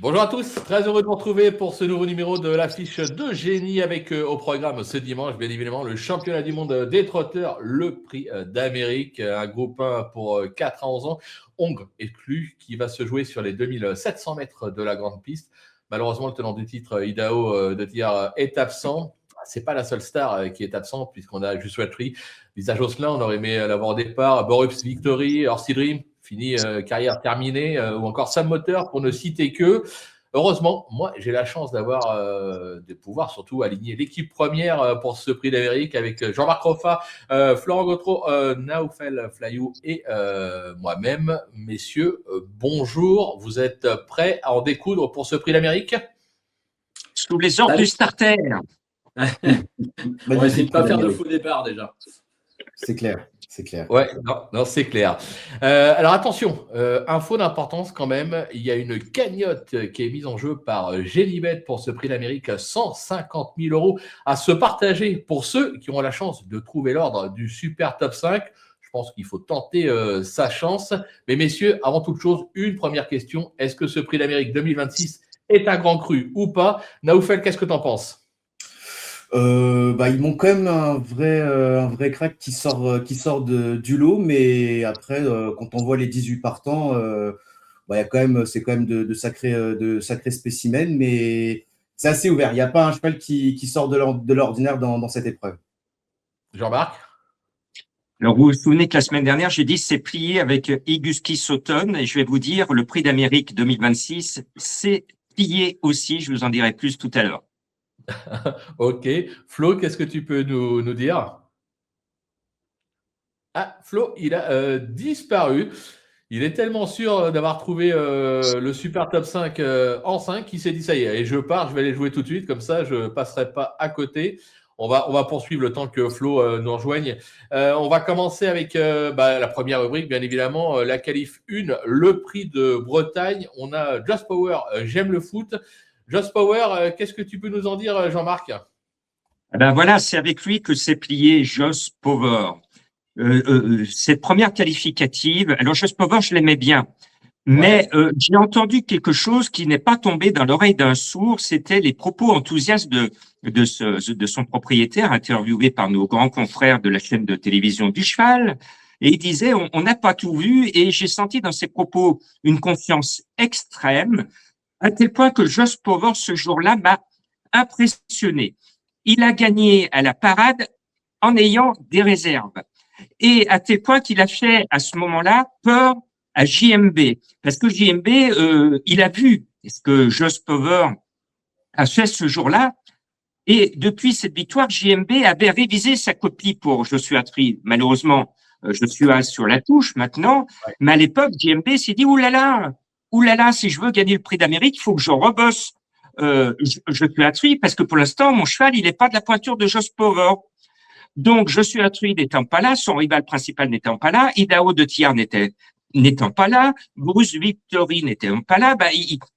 Bonjour à tous, très heureux de vous retrouver pour ce nouveau numéro de l'affiche de génie avec au programme ce dimanche, bien évidemment, le championnat du monde des trotteurs, le prix d'Amérique, un groupe 1 pour 4 à 11 ans, Ongles exclu, qui va se jouer sur les 2700 mètres de la grande piste. Malheureusement, le tenant du titre, Idaho de Thiers, est absent. C'est pas la seule star qui est absente, puisqu'on a Joshua Tree, Lisa Josselin, on aurait aimé l'avoir au départ, Borups Victory, Orsi Dream, fini, carrière terminée, ou encore Sam Moteur, pour ne citer que. Heureusement, moi, j'ai la chance de pouvoir surtout aligner l'équipe première pour ce prix d'Amérique avec Jean-Marc Roffa, Florent Gautreau, Naoufel Flayou et moi-même. Messieurs, bonjour. Vous êtes prêts à en découdre pour ce prix d'Amérique? Sous les ordres du starter. On va essayer de ne pas faire de faux départ déjà. C'est clair, c'est clair. Ouais, non, c'est clair. Alors attention, info d'importance quand même, il y a une cagnotte qui est mise en jeu par Génibet pour ce prix d'Amérique, 150 000 euros à se partager pour ceux qui ont la chance de trouver l'ordre du super top 5. Je pense qu'il faut tenter sa chance. Mais messieurs, avant toute chose, une première question. Est-ce que ce prix d'Amérique 2026 est un grand cru ou pas? Naoufel, qu'est-ce que tu en penses? Ils m'ont quand même un vrai crack qui sort du lot, mais après, quand on voit les 18 partants, c'est quand même de sacrés spécimens, mais c'est assez ouvert. Il n'y a pas un cheval qui sort de l'ordinaire dans cette épreuve. Jean-Marc? Alors, vous vous souvenez que la semaine dernière, j'ai dit c'est plié avec Iguski Sauton, et je vais vous dire, le prix d'Amérique 2026, c'est plié aussi. Je vous en dirai plus tout à l'heure. Ok. Flo, qu'est-ce que tu peux nous dire? Ah, Flo, il a disparu. Il est tellement sûr d'avoir trouvé le super top 5 en 5 qu'il s'est dit ça y est, et je pars, je vais aller jouer tout de suite, comme ça je ne passerai pas à côté. On va poursuivre le temps que Flo nous rejoigne. On va commencer avec la première rubrique, bien évidemment, la qualif 1, le prix de Bretagne. On a Just Power, j'aime le foot. Just Power, qu'est-ce que tu peux nous en dire, Jean-Marc? Eh ben voilà, c'est avec lui que s'est plié Joss Power. Cette première qualificative, alors Joss Power, je l'aimais bien, mais j'ai entendu quelque chose qui n'est pas tombé dans l'oreille d'un sourd, c'était les propos enthousiastes de son propriétaire, interviewé par nos grands confrères de la chaîne de télévision du cheval, et il disait, on n'a pas tout vu, et j'ai senti dans ses propos une confiance extrême, à tel point que Joss Power, ce jour-là, m'a impressionné. Il a gagné à la parade en ayant des réserves. Et à tel point qu'il a fait à ce moment-là peur à JMB. Parce que JMB, il a vu ce que Joss Power a fait ce jour-là. Et depuis cette victoire, JMB avait révisé sa copie pour Joshua Tree. Malheureusement, Joshua sur la touche maintenant. Ouais. Mais à l'époque, JMB s'est dit, oulala, si je veux gagner le prix d'Amérique, il faut que je rebosse Joshua Tree, parce que pour l'instant, mon cheval, il n'est pas de la pointure de Joss Power. Donc, Joshua Tree n'étant pas là, son rival principal n'étant pas là, Idaho de Thiers n'étant pas là, Bruce Victory n'étant pas là,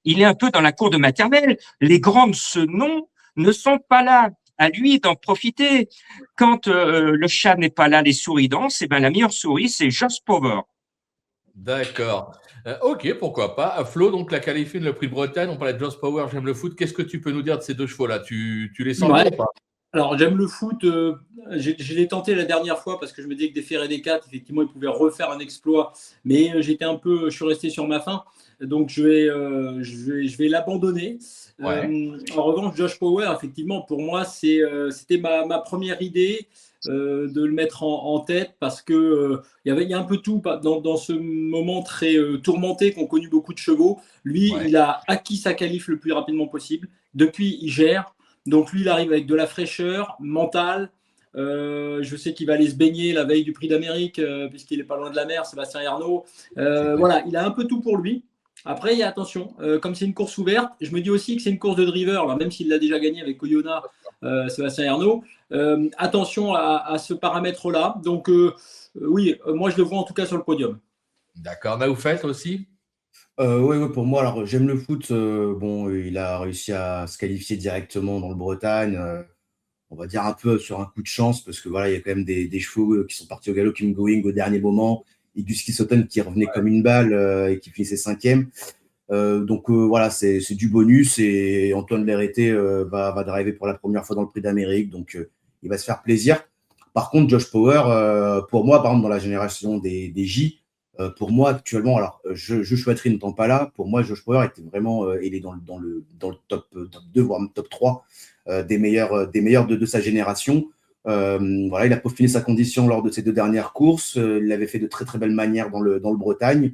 il est un peu dans la cour de maternelle. Les grands de ce nom ne sont pas là. À lui d'en profiter. Quand le chat n'est pas là, les souris dansent, et la meilleure souris, c'est Joss Power. D'accord. Ok, pourquoi pas. Flo, donc la qualifie le prix de Bretagne, on parlait de Joss Power, j'aime le foot. Qu'est-ce que tu peux nous dire de ces deux chevaux-là? Tu les sens bien ou pas? Alors, j'aime le foot. Je l'ai tenté la dernière fois parce que je me disais que des Ferré des 4, effectivement, ils pouvaient refaire un exploit. Mais je suis resté sur ma faim. Donc, je vais l'abandonner. Ouais. En revanche, Josh Power, effectivement, pour moi, c'était ma première idée de le mettre en tête parce que il y a un peu tout dans ce moment très tourmenté qu'ont connu beaucoup de chevaux. Lui, il a acquis sa qualif le plus rapidement possible. Depuis, il gère. Donc, lui, il arrive avec de la fraîcheur mentale. Je sais qu'il va aller se baigner la veille du prix d'Amérique, puisqu'il n'est pas loin de la mer, Sébastien Ernaud. Voilà, il a un peu tout pour lui. Après, il y a attention, comme c'est une course ouverte, je me dis aussi que c'est une course de driver, alors même s'il l'a déjà gagné avec Oyonnax, Sébastien Ernaud. Attention à ce paramètre-là. Donc, oui, moi, je le vois en tout cas sur le podium. D'accord. Naoufel, toi aussi? Oui, pour moi, alors j'aime le foot. Il a réussi à se qualifier directement dans le Bretagne. On va dire un peu sur un coup de chance, parce que voilà, il y a quand même des chevaux qui sont partis au galop, Kim Going au dernier moment, et Iguski Sauton qui revenait comme une balle et qui finissait 5e. Voilà, c'est du bonus et Antoine Berrettey va driver pour la première fois dans le Prix d'Amérique, donc il va se faire plaisir. Par contre, Josh Power, pour moi, par exemple, dans la génération des J, pour moi actuellement, alors je Chouetterie n'étant pas là, pour moi, Josh Power était vraiment, il est dans le top 2, voire top 3 des meilleurs de sa génération. Voilà, il a peaufiné sa condition lors de ses 2 dernières courses. Il l'avait fait de très très belle manière dans le Bretagne.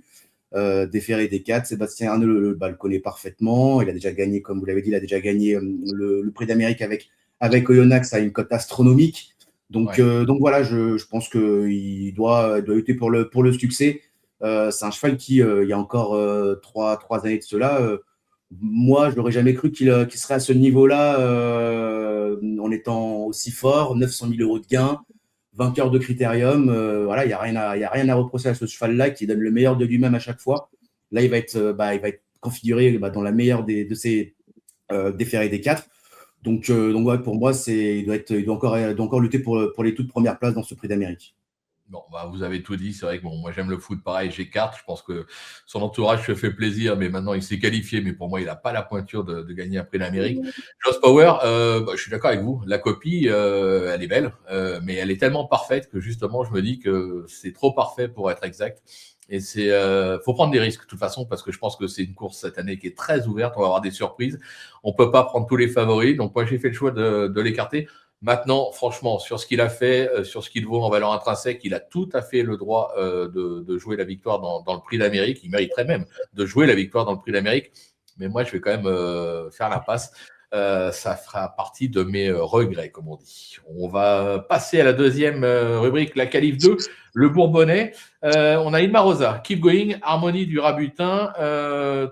Des Ferré des 4, Sébastien Arnaud le connaît parfaitement. Il a déjà gagné, comme vous l'avez dit, il a déjà gagné le Prix d'Amérique avec Oyonnax à une cote astronomique. Donc voilà, je pense qu'il doit lutter pour le succès. C'est un cheval qui, il y a encore 3 années de cela, moi, je n'aurais jamais cru qu'il serait à ce niveau-là en étant aussi fort, 900 000 € de gains, vainqueur de Critérium. Voilà, il n'y a rien à reprocher à ce cheval-là qui donne le meilleur de lui-même à chaque fois. Là, il va être configuré dans la meilleure de ses Ferré des 4. Donc ouais, pour moi, il doit encore lutter pour les toutes premières places dans ce Prix d'Amérique. Bon, vous avez tout dit. C'est vrai que moi, j'aime le foot pareil. J'écarte. Je pense que son entourage se fait plaisir, mais maintenant, il s'est qualifié. Mais pour moi, il n'a pas la pointure de gagner un Prix d'Amérique. Josh Power, je suis d'accord avec vous. La copie, elle est belle, mais elle est tellement parfaite que justement, je me dis que c'est trop parfait pour être exact. Et faut prendre des risques de toute façon, parce que je pense que c'est une course cette année qui est très ouverte. On va avoir des surprises. On peut pas prendre tous les favoris. Donc moi, j'ai fait le choix de l'écarter. Maintenant, franchement, sur ce qu'il a fait, sur ce qu'il vaut en valeur intrinsèque, il a tout à fait le droit de jouer la victoire dans le Prix d'Amérique. Il mériterait même de jouer la victoire dans le Prix d'Amérique. Mais moi, je vais quand même faire la passe. Ça fera partie de mes regrets, comme on dit. On va passer à la deuxième rubrique, la qualif 2, le Bourbonnais. On a Ilma Rosa, Keep Going, Harmonie du Rabutin,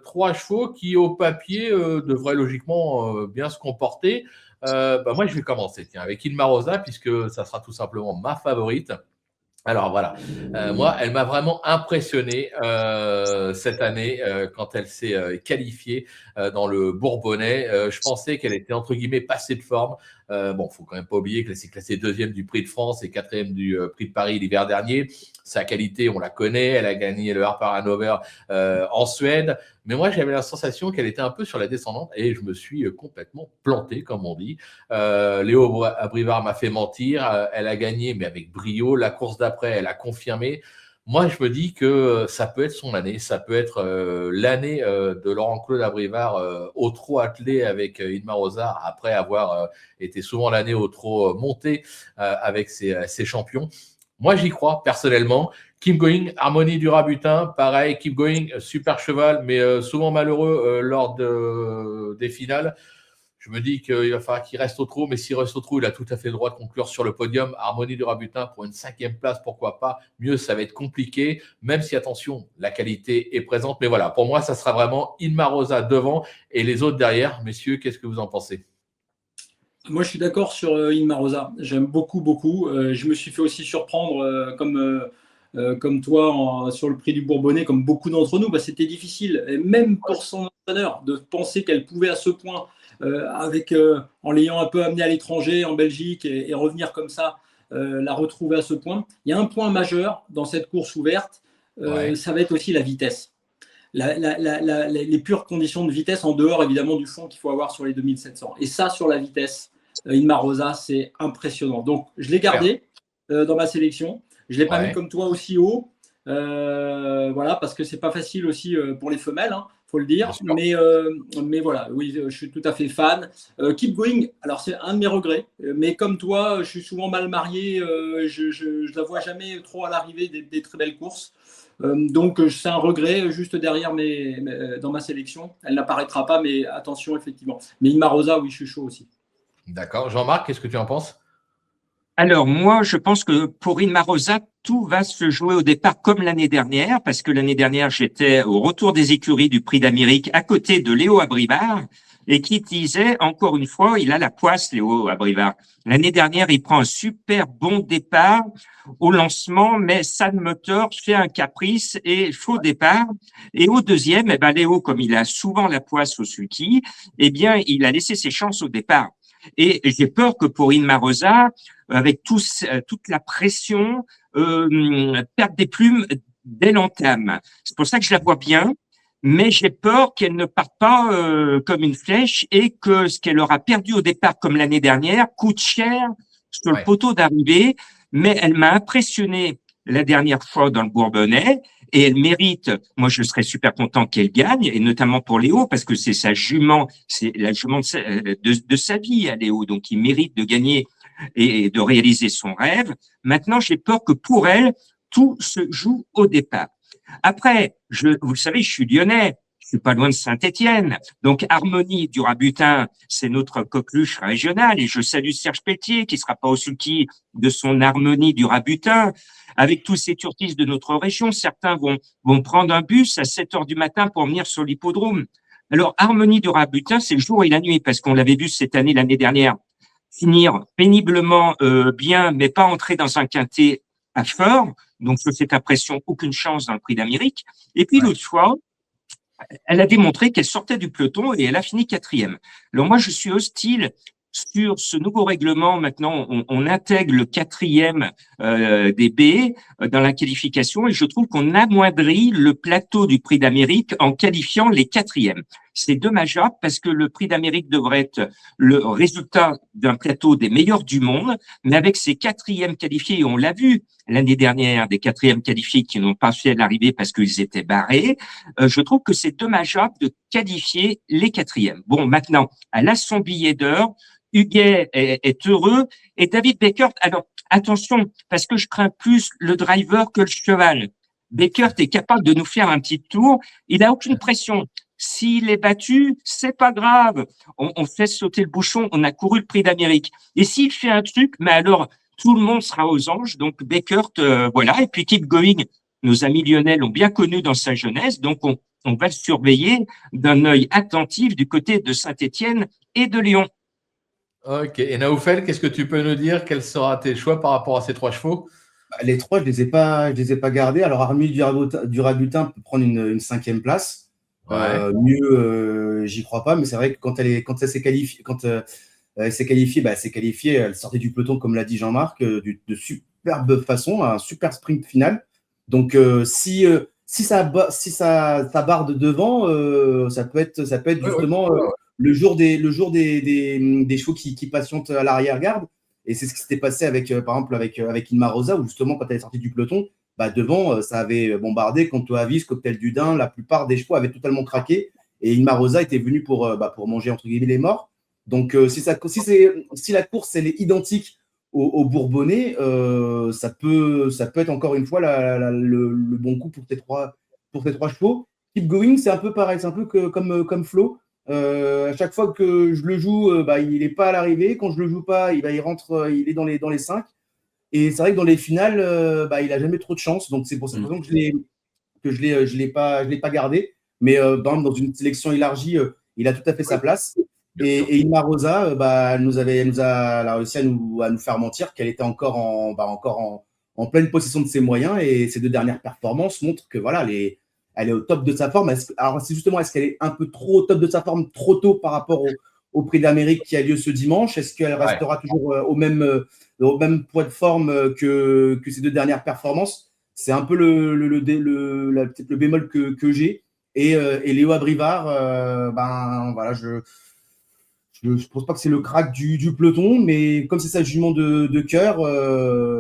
3 chevaux qui, au papier, devraient logiquement bien se comporter. Moi, je vais commencer avec Ilma Rosa, puisque ça sera tout simplement ma favorite. Alors voilà, moi, elle m'a vraiment impressionné cette année quand elle s'est qualifiée dans le Bourbonnais. Je pensais qu'elle était entre guillemets passée de forme. Faut quand même pas oublier qu'elle s'est classée 2e du Prix de France et 4e du Prix de Paris l'hiver dernier. Sa qualité, on la connaît. Elle a gagné le Harper Hanover en Suède. Mais moi, j'avais la sensation qu'elle était un peu sur la descendante et je me suis complètement planté, comme on dit. Léo Abrivard m'a fait mentir. Elle a gagné, mais avec brio. La course d'après, elle a confirmé. Moi, je me dis que ça peut être son année. Ça peut être l'année de Laurent-Claude Abrivard au trot attelé avec Ilma Rosa, après avoir été souvent l'année au trot monté avec ses champions. Moi, j'y crois personnellement. Keep Going, Harmonie du Rabutin, pareil, Keep Going, super cheval, mais souvent malheureux lors des finales. Je me dis qu'il va falloir qu'il reste au trot, mais s'il reste au trot, il a tout à fait le droit de conclure sur le podium. Harmonie du Rabutin pour une 5e place, pourquoi pas. Mieux, ça va être compliqué, même si, attention, la qualité est présente. Mais voilà, pour moi, ça sera vraiment Ilma Rosa devant et les autres derrière. Messieurs, qu'est-ce que vous en pensez ? Moi, je suis d'accord sur Ilma Rosa. J'aime beaucoup, beaucoup. Je me suis fait aussi surprendre comme toi sur le Prix du Bourbonnais, comme beaucoup d'entre nous. C'était difficile, et même pour son entraîneur, de penser qu'elle pouvait à ce point, en l'ayant un peu amenée à l'étranger, en Belgique, et revenir comme ça, la retrouver à ce point. Il y a un point majeur dans cette course ouverte, ça va être aussi la vitesse. Les pures conditions de vitesse en dehors évidemment du fond qu'il faut avoir sur les 2700. Et ça, sur la vitesse, Ilma Rosa, c'est impressionnant. Donc, je l'ai gardé dans ma sélection. Je ne l'ai pas mis comme toi aussi haut. Voilà, parce que ce n'est pas facile aussi pour les femelles, faut le dire. Mais voilà, oui, je suis tout à fait fan. Keep Going, alors c'est un de mes regrets. Mais comme toi, je suis souvent mal marié. Je ne la vois jamais trop à l'arrivée des très belles courses. Donc, c'est un regret juste derrière dans ma sélection. Elle n'apparaîtra pas, mais attention, effectivement. Mais Ilma Rosa, oui, je suis chaud aussi. D'accord. Jean-Marc, qu'est-ce que tu en penses ? Alors, moi, je pense que pour Ilma Rosa, tout va se jouer au départ comme l'année dernière, parce que l'année dernière, j'étais au retour des écuries du Prix d'Amérique à côté de Léo Abrivard, et qui disait, encore une fois, il a la poisse, Léo Abrivard. L'année dernière, il prend un super bon départ au lancement, mais San Motor fait un caprice et faux départ. Et au deuxième, Léo, comme il a souvent la poisse au sulky, il a laissé ses chances au départ. Et j'ai peur que pour Ilma Rosa, avec toute la pression, perdre des plumes dès l'entame. C'est pour ça que je la vois bien. mais j'ai peur qu'elle ne parte pas comme une flèche et que ce qu'elle aura perdu au départ, comme l'année dernière, coûte cher sur le poteau d'arrivée. Mais elle m'a impressionné la dernière fois dans le Bourbonnais et elle mérite. Moi, je serais super content qu'elle gagne, et notamment pour Léo, parce que c'est sa jument, c'est la jument de sa vie à Léo, donc il mérite de gagner et de réaliser son rêve. Maintenant, j'ai peur que pour elle, tout se joue au départ. Après, vous le savez, je suis lyonnais, je suis pas loin de Saint-Étienne. Donc, Harmonie du Rabutin, c'est notre coqueluche régionale. Et je salue Serge Pelletier, qui sera pas au sulky de son Harmonie du Rabutin. Avec tous ces turquistes de notre région, certains vont prendre un bus à 7 heures du matin pour venir sur l'hippodrome. Alors, Harmonie du Rabutin, c'est le jour et la nuit, parce qu'on l'avait vu cette année, l'année dernière, finir péniblement bien, mais pas entrer dans un quintet à fort. Donc, sur cette impression, aucune chance dans le Prix d'Amérique. Et puis, l'autre fois, elle a démontré qu'elle sortait du peloton et elle a fini 4e. Alors, moi, je suis hostile sur ce nouveau règlement. Maintenant, on intègre le 4e des B dans la qualification et je trouve qu'on amoindrit le plateau du Prix d'Amérique en qualifiant les 4e. C'est dommageable parce que le Prix d'Amérique devrait être le résultat d'un plateau des meilleurs du monde, mais avec ces 4e qualifiés, et on l'a vu l'année dernière, des 4e qualifiés qui n'ont pas fait l'arrivée parce qu'ils étaient barrés, je trouve que c'est dommageable de qualifier les 4e. Bon, maintenant, elle a son billet d'heure, Huguet est heureux et David Beckert, alors attention, parce que je crains plus le driver que le cheval. Beckert est capable de nous faire un petit tour, il n'a aucune pression. S'il est battu, c'est pas grave. On fait sauter le bouchon, on a couru le Prix d'Amérique. Et s'il fait un truc, mais alors tout le monde sera aux anges. Donc Beckert, voilà. Et puis Keep Going, nos amis lyonnais l'ont bien connu dans sa jeunesse. Donc on va le surveiller d'un œil attentif du côté de Saint-Étienne et de Lyon. Ok. Et Naoufel, qu'est-ce que tu peux nous dire? Quels seront tes choix par rapport à ces 3 chevaux? Les 3, je les ai pas gardés. Alors, Harmonie du Rabutin peut prendre une 5e place. Mieux, j'y crois pas, mais c'est vrai que quand elle s'est qualifiée, elle s'est qualifiée, elle sortait du peloton, comme l'a dit Jean-Marc, de superbe façon, un super sprint final. Donc, si ça barde devant, ça peut être justement le jour des chevaux qui patientent à l'arrière-garde. Et c'est ce qui s'était passé par exemple, avec Inma Rosa, où justement, quand elle est sortie du peloton, devant, ça avait bombardé. Conto Avis, Cocktail du Dain, la plupart des chevaux avaient totalement craqué. Et Inma Rosa était venue pour manger, entre guillemets, les morts. Donc, si la course elle est identique au Bourbonnais, ça peut être encore une fois le bon coup pour tes trois chevaux. Keep Going, c'est un peu pareil, c'est un peu comme Flo. À chaque fois que je le joue, il n'est pas à l'arrivée. Quand je le joue pas, il rentre, il est dans les 5. Et c'est vrai que dans les finales, il n'a jamais trop de chance. Donc, c'est pour cette raison que je l'ai pas gardé. Mais par exemple, dans une sélection élargie, il a tout à fait sa place. Et Inma Rosa, elle a réussi à nous faire mentir qu'elle était encore en pleine possession de ses moyens. Et ses 2 dernières performances montrent que voilà, elle est au top de sa forme. Alors, c'est justement, est-ce qu'elle est un peu trop au top de sa forme trop tôt par rapport au Prix d'Amérique qui a lieu ce dimanche? Est-ce qu'elle restera toujours au même poids de forme que ces 2 dernières performances? C'est un peu le bémol que j'ai. Et Léo Abrivard, voilà, je pense pas que c'est le crack du peloton, mais comme c'est sa jument de cœur,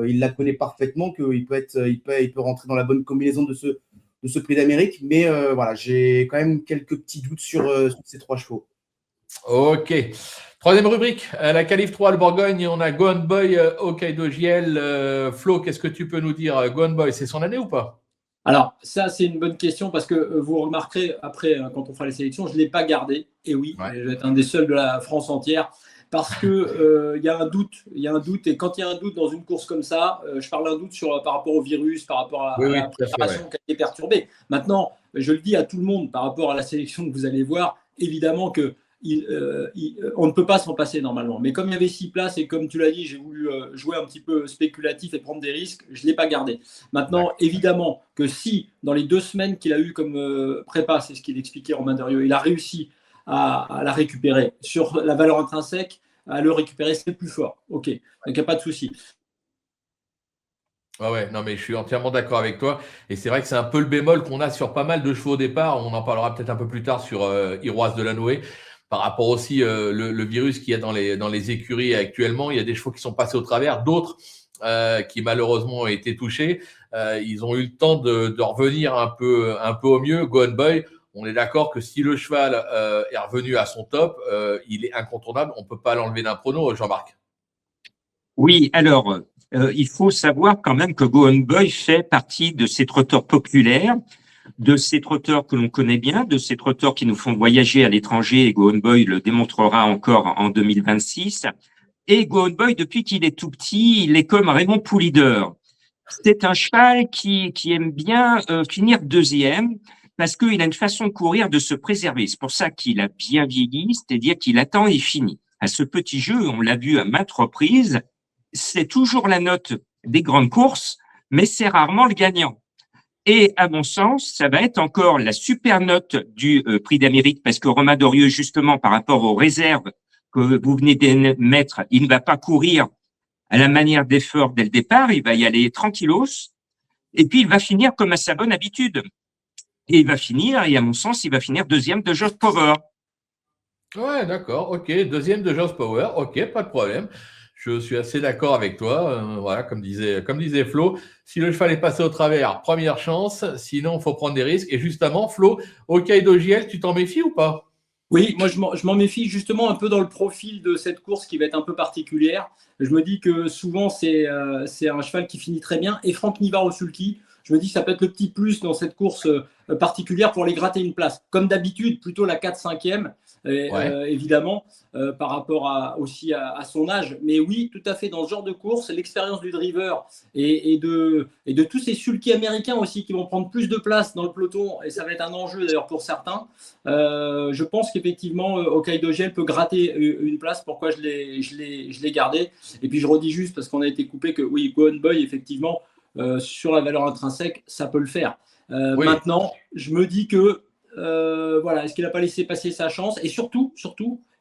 il la connaît parfaitement, qu'il peut rentrer dans la bonne combinaison de ce Prix d'Amérique. Mais voilà, j'ai quand même quelques petits doutes sur ces 3 chevaux. Ok. 3e rubrique, la Qualif 3, le Bourgogne. On a Gone Boy, Hokkaido JL. Flo, qu'est-ce que tu peux nous dire? Gone Boy, c'est son année ou pas? Alors, ça, c'est une bonne question parce que vous remarquerez après, quand on fera les sélections, je ne l'ai pas gardé. Et oui, je vais être un des seuls de la France entière parce que y a un doute. Et quand il y a un doute dans une course comme ça, je parle d'un doute par rapport au virus, par rapport à la préparation qui a été perturbée. Maintenant, je le dis à tout le monde par rapport à la sélection que vous allez voir, évidemment que on ne peut pas s'en passer normalement. Mais comme il y avait 6 places et comme tu l'as dit, j'ai voulu jouer un petit peu spéculatif et prendre des risques, je ne l'ai pas gardé. Maintenant, évidemment que si dans les 2 semaines qu'il a eu comme prépa, c'est ce qu'il expliquait Romain Derieux, il a réussi à la récupérer sur la valeur intrinsèque, à le récupérer, c'est plus fort. Ok, donc il n'y a pas de souci. Ouais, non, mais je suis entièrement d'accord avec toi. Et c'est vrai que c'est un peu le bémol qu'on a sur pas mal de chevaux au départ. On en parlera peut-être un peu plus tard sur Iroise de la Noé. Par rapport aussi le virus qu'il y a dans les écuries actuellement. Il y a des chevaux qui sont passés au travers, d'autres qui malheureusement ont été touchés. Ils ont eu le temps de revenir un peu au mieux. Go On Boy, on est d'accord que si le cheval est revenu à son top, il est incontournable. On ne peut pas l'enlever d'un prono, Jean-Marc. Oui, alors, il faut savoir quand même que Go On Boy fait partie de ces trotteurs populaires, de ces trotteurs que l'on connaît bien, de ces trotteurs qui nous font voyager à l'étranger, et Go On Boy le démontrera encore en 2026. Et Go On Boy, depuis qu'il est tout petit, il est comme Raymond Poulidor. C'est un cheval qui aime bien finir deuxième parce qu'il a une façon de courir, de se préserver. C'est pour ça qu'il a bien vieilli, c'est-à-dire qu'il attend et finit. À ce petit jeu, on l'a vu à maintes reprises, c'est toujours la note des grandes courses, mais c'est rarement le gagnant. Et à mon sens, ça va être encore la super note du Prix d'Amérique, parce que Romain Dorieux, justement, par rapport aux réserves que vous venez d'émettre, il ne va pas courir à la manière d'effort dès le départ, il va y aller tranquillos, et puis il va finir comme à sa bonne habitude. Et il va finir, et à mon sens, il va finir deuxième de Josh Power. Ouais, d'accord, ok. Deuxième de Josh Power, ok, pas de problème. Je suis assez d'accord avec toi. Voilà, comme disait Flo, si le cheval est passé au travers, première chance. Sinon, il faut prendre des risques. Et justement, Flo, Hokkaido JL, tu t'en méfies ou pas? Oui, moi je m'en méfie justement un peu dans le profil de cette course qui va être un peu particulière. Je me dis que souvent c'est un cheval qui finit très bien. Et Franck Nivard au sulky, je me dis que ça peut être le petit plus dans cette course particulière pour aller gratter une place. Comme d'habitude, plutôt la 4-5e, Ouais. évidemment, par rapport aussi à son âge. Mais oui, tout à fait, dans ce genre de course, l'expérience du driver et de tous ces sulky américains aussi qui vont prendre plus de place dans le peloton, et ça va être un enjeu d'ailleurs pour certains. Je pense qu'effectivement, Hokkaido Gel peut gratter une place. Pourquoi je l'ai gardé. Et puis je redis juste, parce qu'on a été coupé, que oui, Go On Boy, effectivement, sur la valeur intrinsèque, ça peut le faire. Oui. Maintenant, je me dis que, voilà, est-ce qu'il n'a pas laissé passer sa chance? Et surtout,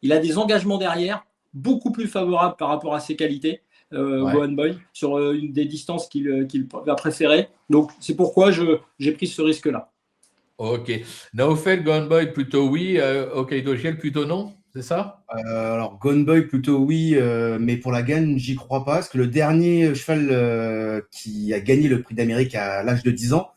il a des engagements derrière beaucoup plus favorables par rapport à ses qualités. Ouais. Go On Boy, sur une des distances qu'il va préférer. Donc, c'est pourquoi j'ai pris ce risque-là. Ok. Naofel, Gone Boy, plutôt oui. Hokkaido JL, plutôt non. C'est ça? Alors, Gone Boy, plutôt oui, mais pour la gagne, j'y crois pas, parce que le dernier cheval qui a gagné le Prix d'Amérique à l'âge de 10 ans,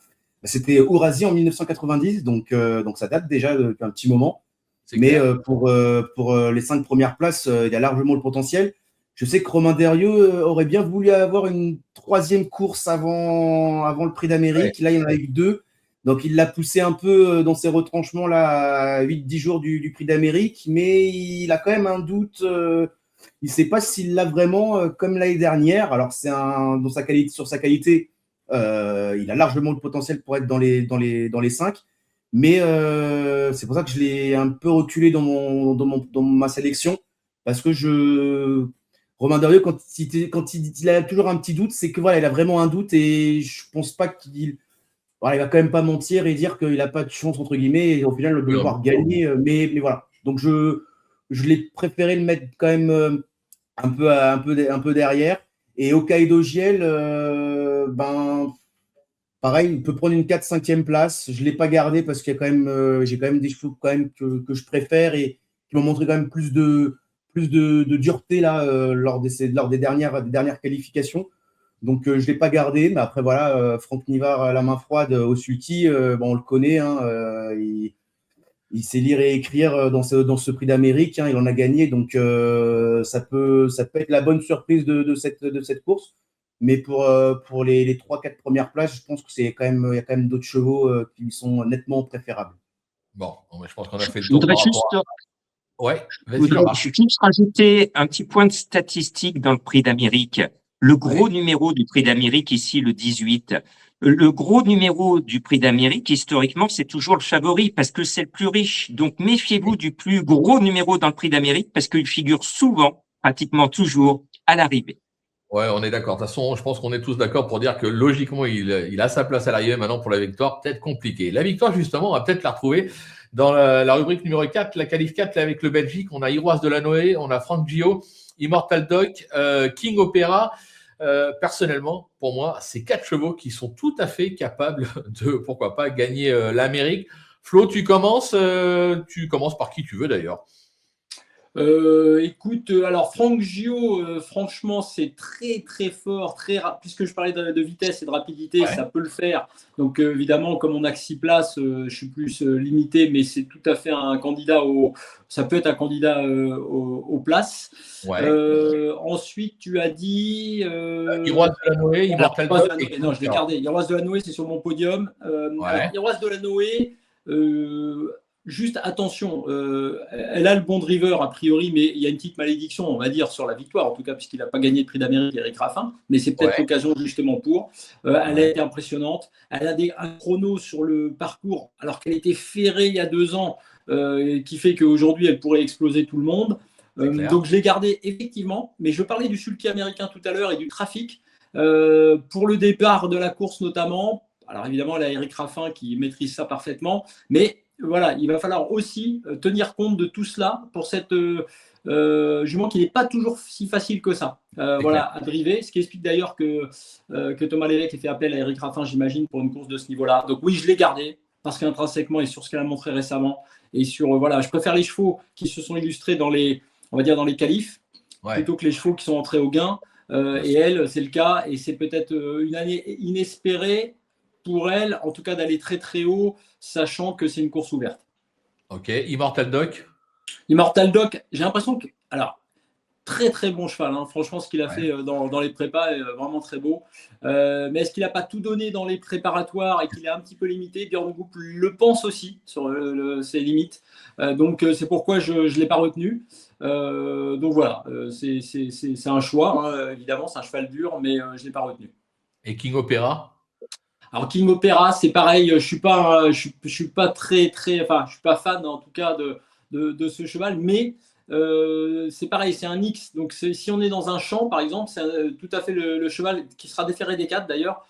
bah, c'était Ourasi en 1990, donc ça date déjà depuis un petit moment. C'est Mais clair. pour les 5 premières places, il y a largement le potentiel. Je sais que Romain Derrieux aurait bien voulu avoir une troisième course avant le Prix Ouais. d'Amérique. Là, il y en a eu 2. Donc, il l'a poussé un peu dans ses retranchements là, à 8-10 jours du Prix d'Amérique. Mais il a quand même un doute. Il ne sait pas s'il l'a vraiment comme l'année dernière. Alors, sur sa qualité, il a largement le potentiel pour être dans les 5. Mais c'est pour ça que je l'ai un peu reculé dans ma sélection. Parce que Romain Darieux, quand il a toujours un petit doute, c'est que voilà, il a vraiment un doute et je pense pas il va quand même pas mentir et dire qu'il n'a pas de chance, entre guillemets, et au final de le Non. voir gagner. Mais voilà. Donc je l'ai préféré le mettre quand même un peu derrière. Et Hokkaido Giel, pareil, il peut prendre une 4-5e place. Je ne l'ai pas gardé parce qu'il y a j'ai quand même des chevaux quand même que je préfère et qui m'ont montré quand même plus de dureté là, lors des dernières qualifications. Donc, je ne l'ai pas gardé. Mais après, voilà, Franck Nivard à la main froide au sulky, on le connaît. Hein, il sait lire et écrire dans ce Prix d'Amérique. Hein, il en a gagné. Donc, ça peut être la bonne surprise de cette course. Mais pour les 3-4 premières places, je pense qu'il y a quand même d'autres chevaux qui lui sont nettement préférables. Bon, je pense qu'on a fait le Je tour voudrais par juste, rapport à… Ouais, je vas-y, voudrais Jean-Marc. juste rajouter un petit point de statistique dans le Prix d'Amérique. Le gros Ouais. numéro du Prix d'Amérique, ici, le 18. Le gros numéro du Prix d'Amérique, historiquement, c'est toujours le favori parce que c'est le plus riche. Donc, méfiez-vous du plus gros numéro dans le Prix d'Amérique parce qu'il figure souvent, pratiquement toujours, à l'arrivée. Ouais, on est d'accord. De toute façon, je pense qu'on est tous d'accord pour dire que logiquement, il a sa place à l'arrivée. Maintenant, pour la victoire, peut-être compliqué. La victoire, justement, on va peut-être la retrouver dans la rubrique numéro 4, la qualif 4, là, avec le Belgique. On a Iroise de la Noé, on a Franck Gio, Immortal Doc, King Opera. personnellement, pour moi, c'est 4 chevaux qui sont tout à fait capables de, pourquoi pas, gagner l'Amérique. Flo, tu commences par qui tu veux d'ailleurs. Écoute, alors Franck Gio, franchement, c'est très très fort, puisque je parlais de vitesse et de rapidité, ça peut le faire. Donc évidemment, comme on a que 6 places, je suis plus limité, mais c'est tout à fait un candidat ça peut être un candidat aux places. Ensuite, tu as dit Iroise de la Noé, Immortal Dog. Non, je l'ai gardé. Iroise de la Noé, c'est sur mon podium. Alors, Iroise de la Noé. Juste attention, elle a le bon driver a priori, mais il y a une petite malédiction, on va dire, sur la victoire, en tout cas, puisqu'il n'a pas gagné le prix d'Amérique, Eric Raffin, mais c'est peut-être l'occasion justement pour. Elle a été impressionnante. Elle a un chrono sur le parcours, alors qu'elle était ferrée il y a 2 ans, qui fait qu'aujourd'hui, elle pourrait exploser tout le monde. Donc, je l'ai gardé effectivement, mais je parlais du sulky américain tout à l'heure et du trafic. Pour le départ de la course notamment, alors évidemment, elle a Eric Raffin qui maîtrise ça parfaitement, mais voilà, il va falloir aussi tenir compte de tout cela pour cette jument qui n'est pas toujours si facile que ça à driver, ce qui explique d'ailleurs que Thomas Lévesque ait fait appel à Eric Raffin, j'imagine, pour une course de ce niveau-là. Donc oui, je l'ai gardé parce qu'intrinsèquement et sur ce qu'elle a montré récemment et sur je préfère les chevaux qui se sont illustrés dans les qualifs plutôt que les chevaux qui sont entrés au gain. Et elle, c'est le cas et c'est peut-être une année inespérée pour elle, en tout cas d'aller très très haut, sachant que c'est une course ouverte. Ok, Immortal Dog. Immortal Dog, j'ai l'impression que, alors, très très bon cheval, hein. Franchement, ce qu'il a fait dans les prépas est vraiment très beau. Mais est-ce qu'il n'a pas tout donné dans les préparatoires et qu'il est un petit peu limité? Björn Goop le pense aussi sur ses limites. Donc c'est pourquoi je ne l'ai pas retenu. Donc voilà, c'est un choix, hein. Évidemment, c'est un cheval dur, mais je ne l'ai pas retenu. Et King Opera? Alors King Opera, c'est pareil. Je suis pas très enfin, je suis pas fan en tout cas de ce cheval, mais c'est pareil, c'est un X. Donc si on est dans un champ, par exemple, c'est tout à fait le cheval qui sera déféré des 4 d'ailleurs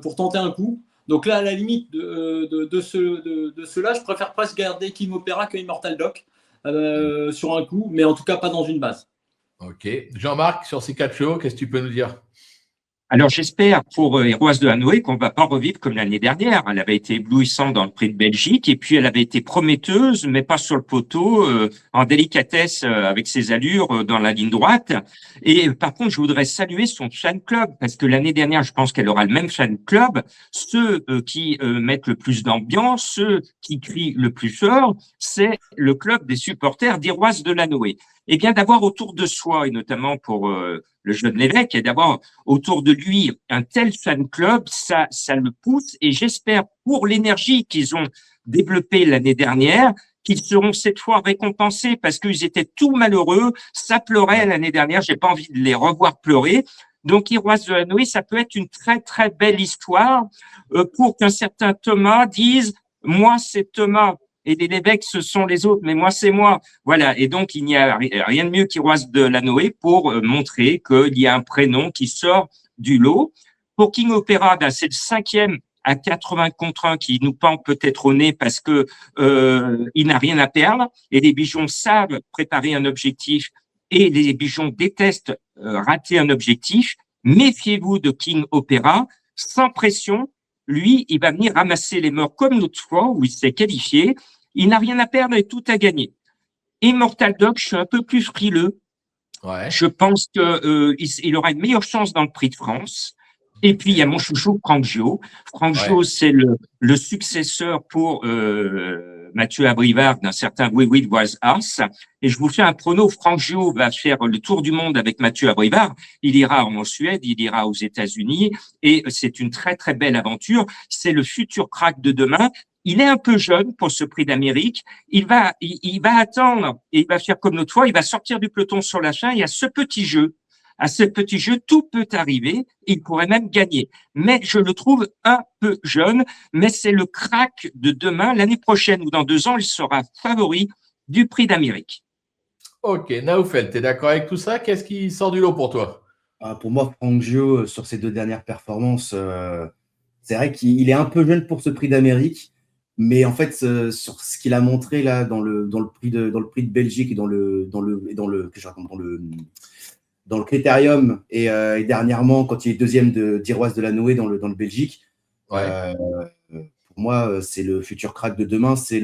pour tenter un coup. Donc là, à la limite de ceux-là, je préfère presque garder King Opera que Immortal Dog sur un coup, mais en tout cas pas dans une base. Ok, Jean-Marc, sur ces 4 chevaux, qu'est-ce que tu peux nous dire? Alors, j'espère pour Héroïse de Hanoï qu'on va pas revivre comme l'année dernière. Elle avait été éblouissante dans le Prix de Belgique et puis elle avait été prometteuse, mais pas sur le poteau, en délicatesse avec ses allures dans la ligne droite. Et par contre, je voudrais saluer son fan club parce que l'année dernière, je pense qu'elle aura le même fan club. Ceux qui mettent le plus d'ambiance, ceux qui crient le plus fort, c'est le club des supporters d'Héroïse de Hanoï. Et bien d'avoir autour de soi, et notamment pour le jeune Lévesque, et d'avoir autour de lui un tel fan club, ça le pousse. Et j'espère pour l'énergie qu'ils ont développée l'année dernière, qu'ils seront cette fois récompensés parce qu'ils étaient tout malheureux. Ça pleurait l'année dernière. J'ai pas envie de les revoir pleurer. Donc, Héroïse de Hanoï, ça peut être une très, très belle histoire pour qu'un certain Thomas dise « Moi, c'est Thomas ». Et les Lévesques, ce sont les autres, mais moi, c'est moi. Voilà. Et donc, il n'y a rien de mieux qu'Héroïse de Hanoï pour montrer qu'il y a un prénom qui sort du lot. Pour King Opera, ben, c'est le 5e à 80 contre 1 qui nous pend peut-être au nez parce que il n'a rien à perdre. Et les Bichons savent préparer un objectif et les Bichons détestent rater un objectif. Méfiez-vous de King Opera, sans pression. Lui, il va venir ramasser les morts comme l'autre fois où il s'est qualifié. Il n'a rien à perdre et tout à gagner. Immortal Dog, je suis un peu plus frileux. Ouais. Je pense que il aura une meilleure chance dans le Prix de France. Et puis, il y a mon chouchou, Franck Gio. Franck Gio, c'est le successeur pour Mathieu Abrivard d'un certain We Will Was Us. Et je vous fais un prono. Franck Gio va faire le tour du monde avec Mathieu Abrivard. Il ira en Suède, il ira aux États-Unis. Et c'est une très, très belle aventure. C'est le futur crack de demain. Il est un peu jeune pour ce prix d'Amérique. Il va attendre et il va faire comme l'autre fois. Il va sortir du peloton sur la fin. Il y a ce petit jeu. À ce petit jeu, tout peut arriver. Il pourrait même gagner. Mais je le trouve un peu jeune. Mais c'est le crack de demain. L'année prochaine ou dans 2 ans, il sera favori du prix d'Amérique. Ok, Naoufel, tu es d'accord avec tout ça? Qu'est-ce qui sort du lot pour toi? Pour moi, Franck Gio, sur ses 2 dernières performances, c'est vrai qu'il est un peu jeune pour ce prix d'Amérique. Mais en fait, sur ce qu'il a montré là dans le prix de Belgique et dans le dans le Critérium et dernièrement, quand il est deuxième d'Iroise de la Noé dans le Belgique. Ouais. Pour moi, c'est le futur crack de demain. C'est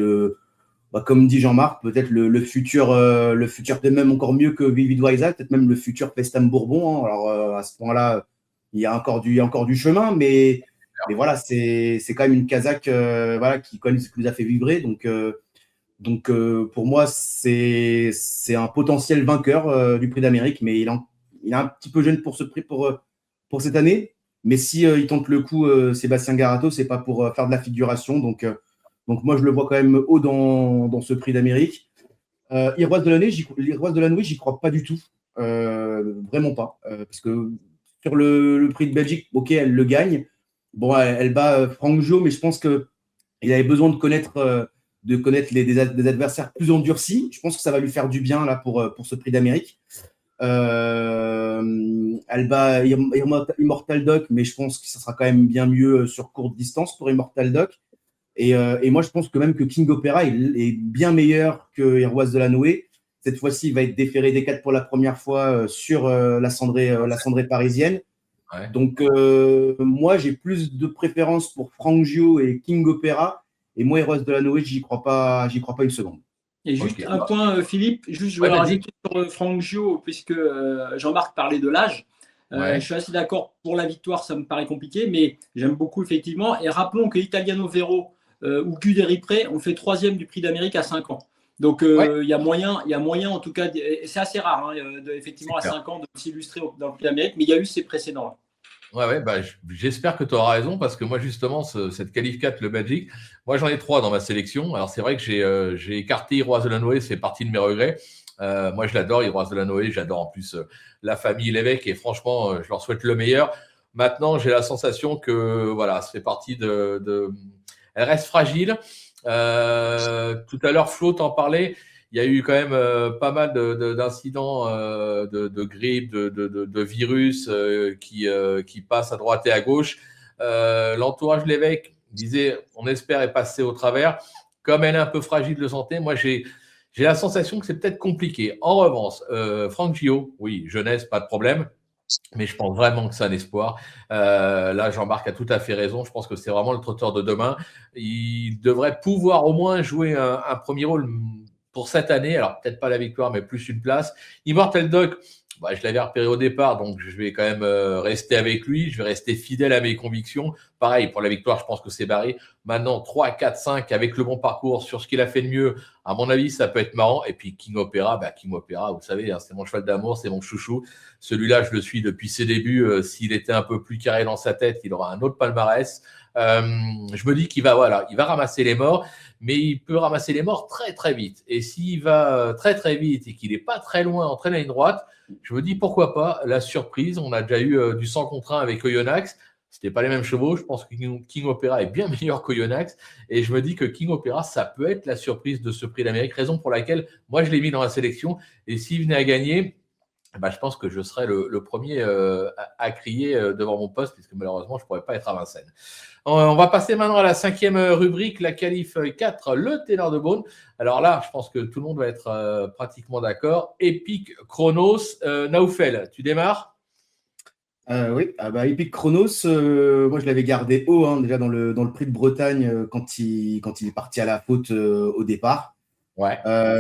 comme dit Jean-Marc, peut-être le futur peut-être même encore mieux que Vivid Waiza, peut-être même le futur Pestam Bourbon. Hein. Alors, à ce point-là, il y a encore du chemin, mais voilà, c'est quand même une Kazakh voilà, qui nous a fait vibrer. Donc, pour moi, c'est un potentiel vainqueur du Prix d'Amérique, mais il est un petit peu jeune pour ce prix pour cette année. Mais si il tente le coup, Sébastien Garato, c'est pas pour faire de la figuration. Donc, moi, je le vois quand même haut dans ce Prix d'Amérique. Iroise de la Noé, j'y crois pas du tout. Vraiment pas. Parce que sur le Prix de Belgique, ok, elle le gagne. Bon, elle bat Franck Jo, mais je pense qu'il avait besoin de connaître des adversaires plus endurcis. Je pense que ça va lui faire du bien là pour ce Prix d'Amérique. Elle bat Immortal Doc, mais je pense que ça sera quand même bien mieux sur courte distance pour Immortal Doc. Et moi, je pense que même que King Opera est bien meilleur que Iroise de la Noé. Cette fois-ci, il va être déféré des 4 pour la première fois sur la cendrée parisienne. Ouais. Donc, moi, j'ai plus de préférence pour Franck Gio et King Opera. Et moi, Iroise de la Noé, j'y crois pas une seconde. Et juste Ok. un point, Philippe, je voulais rajouter sur Franck Gio, puisque Jean-Marc parlait de l'âge. Ouais. Je suis assez d'accord, pour la victoire, ça me paraît compliqué, mais j'aime beaucoup, effectivement. Et rappelons que Italiano Vero ou Guderi Pré ont fait 3e du Prix d'Amérique à 5 ans. Donc, il y a moyen, en tout cas, et c'est assez rare, effectivement, à 5 ans, de s'illustrer dans le Prix d'Amérique, mais il y a eu ces précédents-là. Ouais, bah, j'espère que tu auras raison parce que moi, justement, cette qualif 4, le Belgique, moi, j'en ai 3 dans ma sélection. Alors, c'est vrai que j'ai écarté Iroise de la Noé, c'est partie de mes regrets. Moi, je l'adore, Iroise de la Noé. J'adore en plus la famille Lévesque et franchement, je leur souhaite le meilleur. Maintenant, j'ai la sensation que, voilà, ça fait partie Elle reste fragile. Tout à l'heure, Flo t'en parlait. Il y a eu quand même pas mal d'incidents de grippe, de virus qui passent à droite et à gauche. L'entourage de l'évêque disait on espère est passé au travers. Comme elle est un peu fragile de santé, moi j'ai la sensation que c'est peut-être compliqué. En revanche, Franck Gio, oui, jeunesse, pas de problème. Mais je pense vraiment que c'est un espoir. Là, Jean-Marc a tout à fait raison. Je pense que c'est vraiment le trotteur de demain. Il devrait pouvoir au moins jouer un premier rôle pour cette année. Alors, peut-être pas la victoire, mais plus une place. Immortal Doc, je l'avais repéré au départ, donc je vais quand même rester avec lui. Je vais rester fidèle à mes convictions. Pareil, pour la victoire, je pense que c'est barré. Maintenant, 3, 4, 5, avec le bon parcours sur ce qu'il a fait de mieux, à mon avis, ça peut être marrant. Et puis King Opera, vous savez, hein, c'est mon cheval d'amour, c'est mon chouchou. Celui-là, je le suis depuis ses débuts. S'il était un peu plus carré dans sa tête, il aura un autre palmarès. Je me dis qu'il va ramasser les morts, mais il peut ramasser les morts très très vite. Et s'il va très très vite et qu'il n'est pas très loin en traîne à ligne droite, je me dis pourquoi pas la surprise. On a déjà eu du 100 contre 1 avec Oyonnax. C'était pas les mêmes chevaux. Je pense que King Opera est bien meilleur qu'Oyonnax. Et je me dis que King Opera, ça peut être la surprise de ce prix d'Amérique. Raison pour laquelle moi, je l'ai mis dans la sélection. Et s'il venait à gagner, je pense que je serais le premier à crier devant mon poste, puisque malheureusement, je ne pourrais pas être à Vincennes. On va passer maintenant à la 5e rubrique, la qualif 4, le ténor de Beaune. Alors là, je pense que tout le monde va être pratiquement d'accord. Epic Chronos, Naoufel, tu démarres ? Oui, Epic Chronos, moi je l'avais gardé haut déjà dans le prix de Bretagne quand il est parti à la faute au départ. Ouais.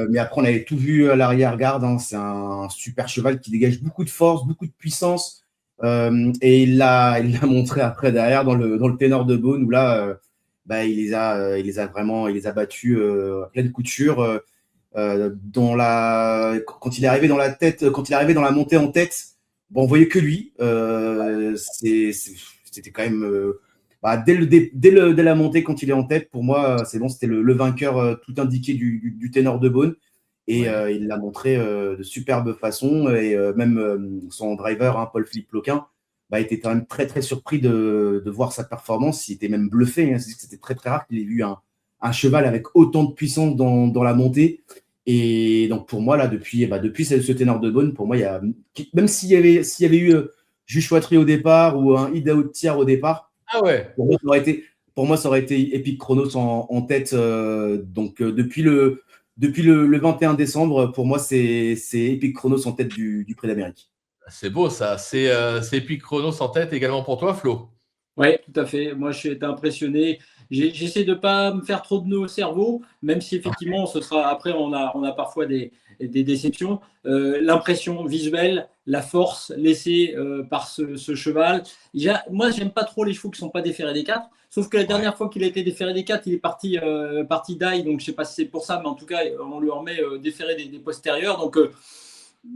Mais après, on avait tout vu à l'arrière-garde. Hein. C'est un super cheval qui dégage beaucoup de force, beaucoup de puissance. Et il l'a montré après derrière dans le ténor de Beaune où là, il les a battus à pleine couture. Quand il est arrivé dans la tête, quand il est arrivé dans la montée en tête, on voyait que lui. C'était quand même dès la montée, quand il est en tête, pour moi, c'est bon, c'était le vainqueur tout indiqué du ténor de Beaune. Et il l'a montré de superbe façon. Et même son driver, Paul-Philippe Ploquin, était quand même très, très surpris de voir sa performance. Il était même bluffé. Hein. C'était très, très rare qu'il ait vu un cheval avec autant de puissance dans la montée. Et donc, pour moi, là, depuis ce ténor de Beaune, pour moi, même s'il y avait eu Jules Chouatry au départ ou un Idaho de Thiers au départ, ah ouais. Pour moi, ça aurait été Epic Chronos en tête. Depuis le 21 décembre, pour moi, c'est Epic Chronos en tête du Prix d'Amérique. C'est beau ça. C'est Epic Chronos en tête également pour toi, Flo. Oui, tout à fait. Moi, j'ai été impressionné. J'essaie de ne pas me faire trop de nœuds au cerveau, même si effectivement, ce sera après, on a parfois des déceptions. L'impression visuelle, la force laissée par ce cheval. Moi, j'aime pas trop les chevaux qui ne sont pas déférés des 4. Sauf que la dernière fois qu'il a été déféré des 4, il est parti d'ail. Donc, je ne sais pas si c'est pour ça, mais en tout cas, on lui remet déféré des postérieurs. Donc,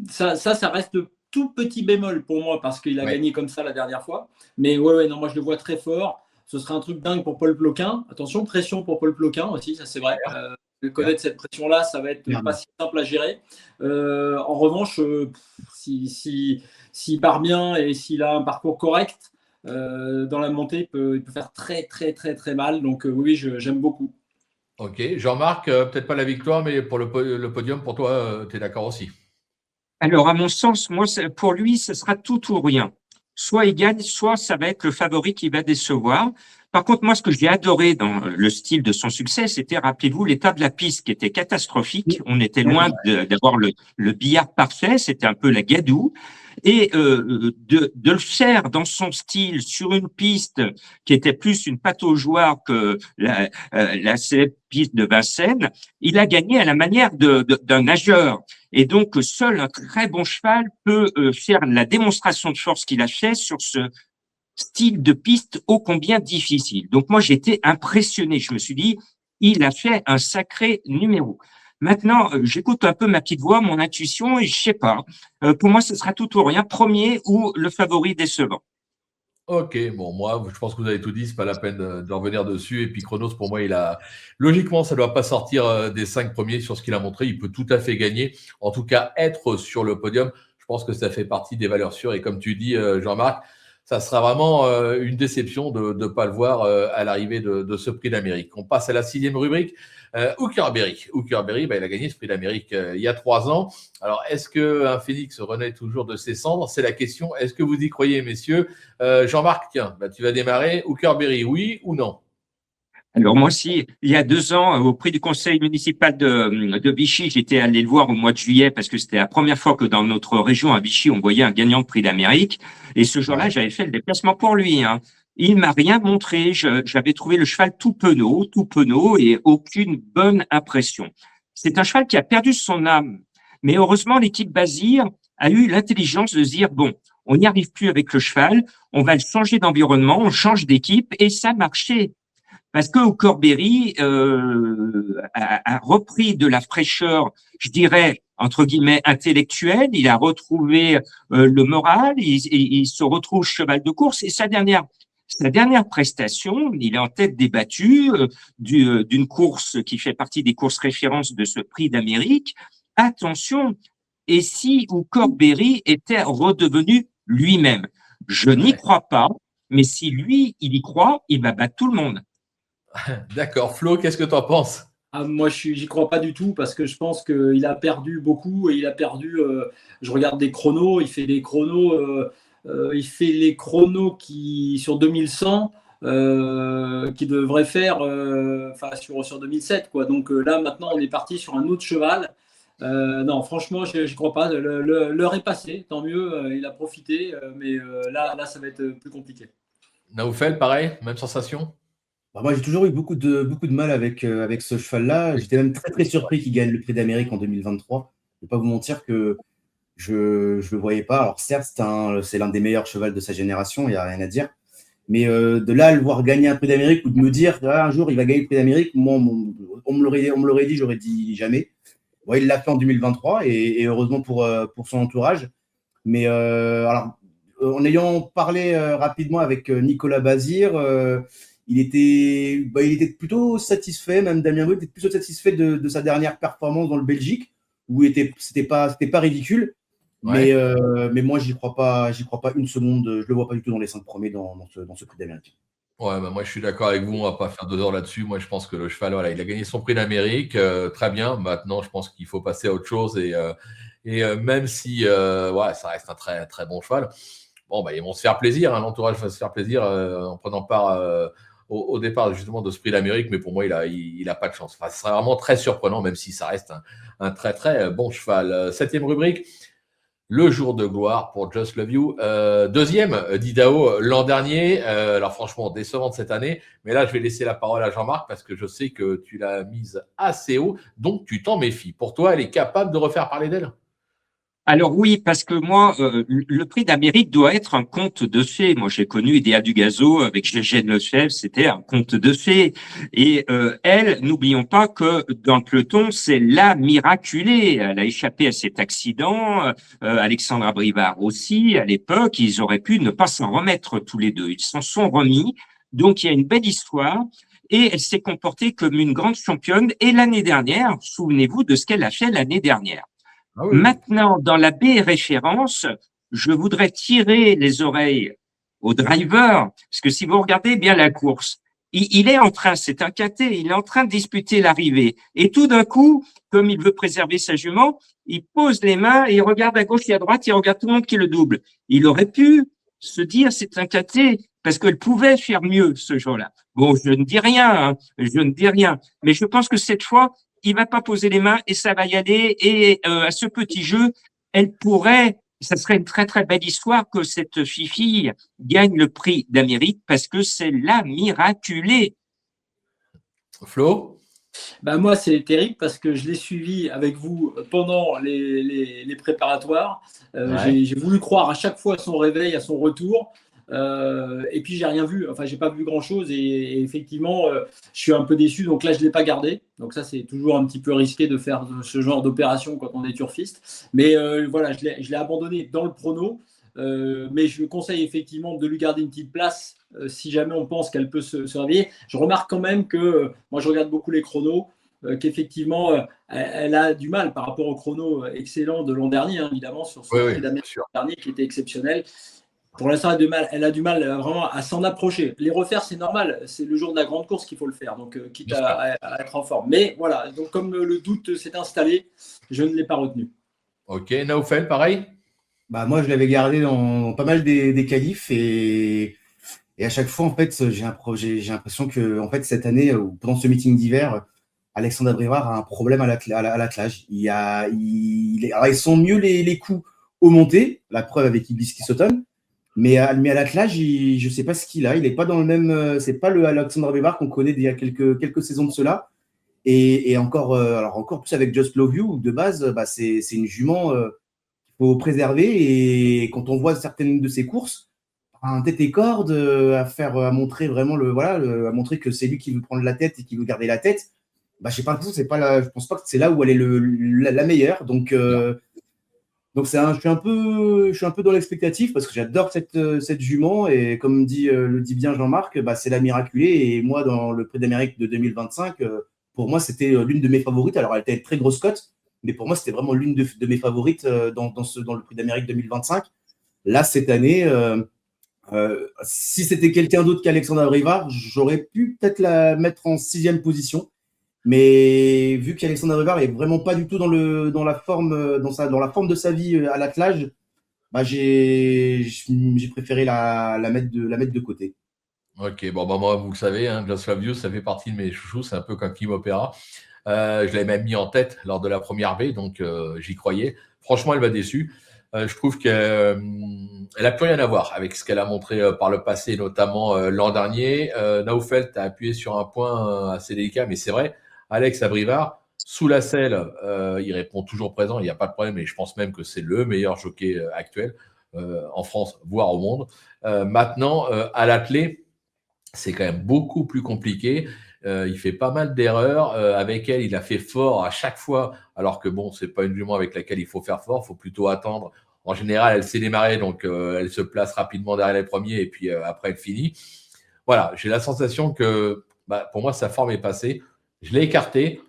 ça reste tout petit bémol pour moi parce qu'il a gagné comme ça la dernière fois. Mais ouais, non, moi je le vois très fort. Ce serait un truc dingue pour Paul Ploquin. Attention, pression pour Paul Ploquin aussi, ça c'est vrai. Connaître cette pression-là, ça va être pas si simple à gérer. En revanche, s'il part bien et s'il a un parcours correct dans la montée, il peut faire très, très, très, très mal. Donc oui, j'aime beaucoup. Ok, Jean-Marc, peut-être pas la victoire, mais pour le podium, pour toi, tu es d'accord aussi? Alors, à mon sens, moi, pour lui, ce sera tout ou rien. Soit il gagne, soit ça va être le favori qui va décevoir. Par contre, moi, ce que j'ai adoré dans le style de son succès, c'était, rappelez-vous, l'état de la piste qui était catastrophique. On était loin d'avoir le billard parfait. C'était un peu la gadoue. Et de le faire dans son style sur une piste qui était plus une pataugeoire que la célèbre piste de Vincennes, il a gagné à la manière d'un nageur. Et donc, seul un très bon cheval peut faire la démonstration de force qu'il a fait sur ce style de piste ô combien difficile. Donc, moi, j'étais impressionné. Je me suis dit, il a fait un sacré numéro. Maintenant, j'écoute un peu ma petite voix, mon intuition, et je sais pas. Pour moi, ce sera tout ou rien, premier ou le favori décevant. Ok, bon, moi, je pense que vous avez tout dit, c'est pas la peine de revenir dessus. Et puis Chronos, pour moi, logiquement, ça ne doit pas sortir des 5 premiers sur ce qu'il a montré. Il peut tout à fait gagner, en tout cas être sur le podium. Je pense que ça fait partie des valeurs sûres. Et comme tu dis, Jean-Marc, ça sera vraiment une déception de ne pas le voir à l'arrivée de ce prix d'Amérique. On passe à la 6e rubrique. Hookerberry, il a gagné ce prix d'Amérique il y a 3 ans. Alors, est-ce qu'un phénix renaît toujours de ses cendres? C'est la question. Est-ce que vous y croyez, messieurs? Jean-Marc, tiens, tu vas démarrer. Hookerberry, oui ou non? Alors moi aussi, il y a 2 ans, au prix du conseil municipal de Vichy, j'étais allé le voir au mois de juillet parce que c'était la première fois que dans notre région, à Vichy, on voyait un gagnant de prix d'Amérique. Et ce jour-là, j'avais fait le déplacement pour lui. Il m'a rien montré. J'avais trouvé le cheval tout penaud et aucune bonne impression. C'est un cheval qui a perdu son âme. Mais heureusement, l'équipe Bazir a eu l'intelligence de se dire, bon, on n'y arrive plus avec le cheval, on va le changer d'environnement, on change d'équipe et ça marchait. Parce que Hookerberry a repris de la fraîcheur, je dirais, entre guillemets, intellectuelle. Il a retrouvé le moral, il se retrouve cheval de course. Et sa dernière prestation, il est en tête des battues d'une course qui fait partie des courses références de ce prix d'Amérique. Attention, et si Hookerberry était redevenu lui-même? Je n'y crois pas, mais si lui, il y croit, il va battre tout le monde. D'accord. Flo, qu'est-ce que tu en penses? Moi, j'y crois pas du tout parce que je pense qu'il a perdu beaucoup et il a perdu. Je regarde des chronos, il fait des chronos, les chronos qui sur 2100 qui devrait faire sur 2007 quoi. Donc là maintenant on est parti sur un autre cheval. Non, franchement, je crois pas. L'heure est passée, tant mieux. Il a profité, mais là, ça va être plus compliqué. Naoufel, pareil, même sensation? Moi, j'ai toujours eu beaucoup de mal avec ce cheval-là. J'étais même très, très surpris qu'il gagne le prix d'Amérique en 2023. Je ne vais pas vous mentir que je ne le voyais pas. Alors, certes, c'est l'un des meilleurs chevals de sa génération, il n'y a rien à dire. Mais de là, le voir gagner un prix d'Amérique ou de me dire un jour, il va gagner le prix d'Amérique, moi, on me l'aurait dit, j'aurais dit jamais. Bon, il l'a fait en 2023 et heureusement pour son entourage. Mais alors, en ayant parlé rapidement avec Nicolas Bazir, il était plutôt satisfait, même Damien Brut était plutôt satisfait de sa dernière performance dans le Belgique, où c'était pas ridicule. Ouais. Mais moi, j'y crois pas une seconde. Je le vois pas du tout dans les 5 premiers dans ce prix d'Amérique. Ouais, moi je suis d'accord avec vous, on va pas faire 2 heures là-dessus. Moi je pense que le cheval, voilà, il a gagné son prix d'Amérique, très bien. Maintenant, je pense qu'il faut passer à autre chose et même si ça reste un très très bon cheval. Bon, ils vont se faire plaisir, l'entourage va se faire plaisir en prenant part au départ justement de ce prix d'Amérique, mais pour moi il a pas de chance. Enfin, ce sera vraiment très surprenant, même si ça reste un très très bon cheval. 7e rubrique. le jour de gloire pour Just Love You. Deuxième, d'Idaho l'an dernier. Alors franchement, décevante cette année. Mais là, je vais laisser la parole à Jean-Marc parce que je sais que tu l'as mise assez haut. Donc, tu t'en méfies. Pour toi, elle est capable de refaire parler d'elle? Alors oui, parce que moi, le prix d'Amérique doit être un conte de fées. Moi, j'ai connu Idéa Dugazo avec Gégène Lefebvre, c'était un conte de fées. Et elle, n'oublions pas que dans le peloton, c'est la miraculée. Elle a échappé à cet accident. Alexandra Brivard aussi, à l'époque, ils auraient pu ne pas s'en remettre tous les deux. Ils s'en sont remis. Donc, il y a une belle histoire. Et elle s'est comportée comme une grande championne. Et l'année dernière, souvenez-vous de ce qu'elle a fait l'année dernière. Ah oui. Maintenant, dans la baie référence, je voudrais tirer les oreilles au driver, parce que si vous regardez bien la course, il est en train, c'est un quintet, il est en train de disputer l'arrivée. Et tout d'un coup, comme il veut préserver sa jument, il pose les mains et il regarde à gauche et à droite, il regarde tout le monde qui le double. Il aurait pu se dire c'est un quintet, parce qu'elle pouvait faire mieux ce jour-là. Bon, je ne dis rien, hein, je ne dis rien, mais je pense que cette fois, il va pas poser les mains et ça va y aller. Et à ce petit jeu, elle pourrait, ça serait une très très belle histoire que cette fille gagne le prix d'Amérique parce que c'est la miraculée. Flo? Bah moi, c'est terrible parce que je l'ai suivi avec vous pendant les préparatoires. Ouais. J'ai voulu croire à chaque fois à son réveil, à son retour. Et puis, j'ai rien vu. Enfin, j'ai pas vu grand-chose. Et effectivement, je suis un peu déçu. Donc là, je ne l'ai pas gardé. Donc ça, c'est toujours un petit peu risqué de faire ce genre d'opération quand on est turfiste. Mais voilà, je l'ai abandonné dans le prono. Mais je conseille effectivement de lui garder une petite place si jamais on pense qu'elle peut se réveiller. Je remarque quand même que moi, je regarde beaucoup les chronos, qu'effectivement, elle a du mal par rapport au chrono excellent de l'an dernier, hein, évidemment, sur son prix d'Amérique dernier qui était exceptionnel. Pour l'instant, elle a du mal vraiment à s'en approcher. Les refaire, c'est normal. C'est le jour de la grande course qu'il faut le faire, donc quitte à être en forme. Mais voilà, donc comme le doute s'est installé, je ne l'ai pas retenu. Ok, Naoufel, pareil? Bah, moi, je l'avais gardé dans pas mal des qualifs et à chaque fois, en fait, j'ai l'impression que en fait, cette année, pendant ce meeting d'hiver, Alexandre Brivard a un problème à l'attelage. Alors, ils sont mieux les coups aux montées, la preuve avec Ibiski Sauton, mais à l'attelage, je sais pas ce qu'il a. Il est pas dans le même. C'est pas le Alexandre Brivard qu'on connaît d'il y a quelques saisons de cela. Et encore, alors encore plus avec Just Love You, de base, bah, c'est une jument qu'il faut préserver. Et quand on voit certaines de ses courses, un tête et corde à montrer vraiment à montrer que c'est lui qui veut prendre la tête et qui veut garder la tête. Bah, je sais pas, je pense pas que c'est là où elle est la meilleure. Donc je suis un peu dans l'expectative parce que j'adore cette jument et comme le dit bien Jean-Marc, bah, c'est la miraculée et moi dans le Prix d'Amérique de 2025, pour moi c'était l'une de mes favorites. Alors elle était une très grosse cote, mais pour moi c'était vraiment l'une de mes favorites dans le Prix d'Amérique 2025. Là cette année, si c'était quelqu'un d'autre qu'Alexandre Brivard, j'aurais pu peut-être la mettre en 6e position. Mais vu qu'Alexandre Brivard est vraiment pas du tout dans la forme de sa vie à l'attelage, bah j'ai préféré la mettre de côté. Ok, bon, bah moi, vous le savez, hein, Just Love You, ça fait partie de mes chouchous. C'est un peu comme Kim Opera. Je l'avais même mis en tête lors de la première V, donc j'y croyais. Franchement, elle m'a déçu. Je trouve qu'elle n'a plus rien à voir avec ce qu'elle a montré par le passé, notamment l'an dernier. Naoufel, tu as appuyé sur un point assez délicat, mais c'est vrai, Alex Abrivard, sous la selle, il répond toujours présent, il n'y a pas de problème, et je pense même que c'est le meilleur jockey actuel en France, voire au monde. Maintenant, à l'attelé, c'est quand même beaucoup plus compliqué. Il fait pas mal d'erreurs. Avec elle, il a fait fort à chaque fois, alors que bon, c'est pas une jument avec laquelle il faut faire fort. Il faut plutôt attendre. En général, elle sait démarrer, donc elle se place rapidement derrière les premiers et puis après, elle finit. Voilà, j'ai la sensation que pour moi, sa forme est passée. Je l'ai écartée.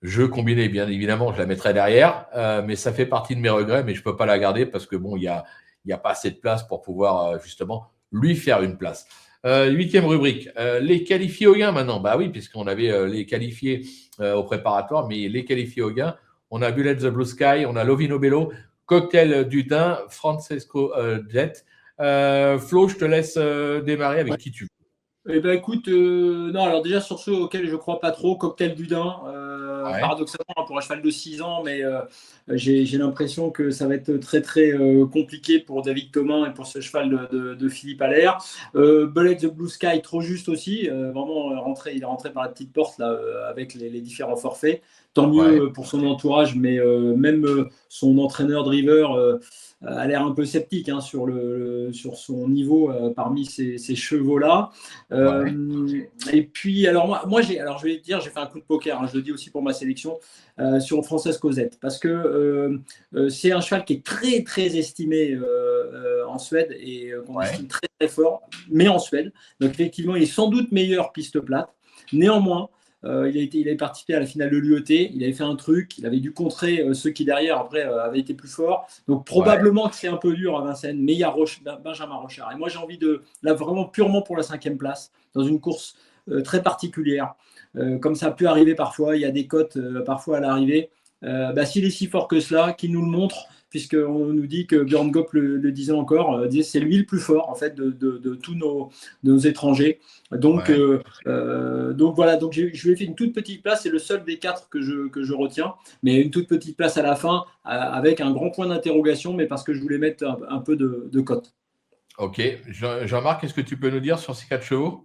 Je combinais, bien évidemment, je la mettrai derrière, mais ça fait partie de mes regrets, mais je peux pas la garder parce que bon, il y a pas assez de place pour pouvoir justement lui faire une place. 8e rubrique, les qualifiés au gain maintenant. Bah oui, puisqu'on avait les qualifiés au préparatoire, mais les qualifiés au gain, on a Bullet the Blue Sky, on a Lovino Bello, Cocktail du Dain, Francesco Jet. Flo, je te laisse démarrer avec qui tu veux. Eh ben écoute, non, alors déjà sur ceux auxquels je crois pas trop, Cocktail du Dain, Ouais. paradoxalement pour un cheval de 6 ans, mais j'ai l'impression que ça va être très très compliqué pour David Thomas et pour ce cheval de Philippe Allaire. Bullet the Blue Sky, trop juste aussi, vraiment il est rentré par la petite porte là, avec les différents forfaits. Tant Ouais. mieux pour son entourage, mais même son entraîneur driver a l'air un peu sceptique hein, sur son niveau parmi ces chevaux-là. Ouais. Et puis, alors je vais dire, j'ai fait un coup de poker, hein, je le dis aussi pour ma sélection, sur Française Cosette, parce que c'est un cheval qui est très, très estimé en Suède et qu'on Ouais. estime très, très fort, mais en Suède. Donc, effectivement, il est sans doute meilleur piste plate. Néanmoins, il avait participé à la finale de l'UET, il avait fait un truc, il avait dû contrer ceux qui derrière après avaient été plus forts. Donc Ouais. probablement que c'est un peu dur à Vincennes, mais il y a Benjamin Rochard. Et moi j'ai envie de, là vraiment purement pour la 5e place, dans une course très particulière. Comme ça a pu arriver parfois, il y a des cotes parfois à l'arrivée. S'il est si fort que cela, qu'il nous le montre, puisqu'on nous dit que Björn Gopp le disait encore, c'est lui le plus fort en fait de tous nos étrangers. Donc, Ouais. donc voilà, donc je lui ai fait une toute petite place, c'est le seul des 4 que je retiens, mais une toute petite place à la fin avec un grand point d'interrogation, mais parce que je voulais mettre un peu de cote. Ok. Jean-Marc, qu'est-ce que tu peux nous dire sur ces 4 chevaux?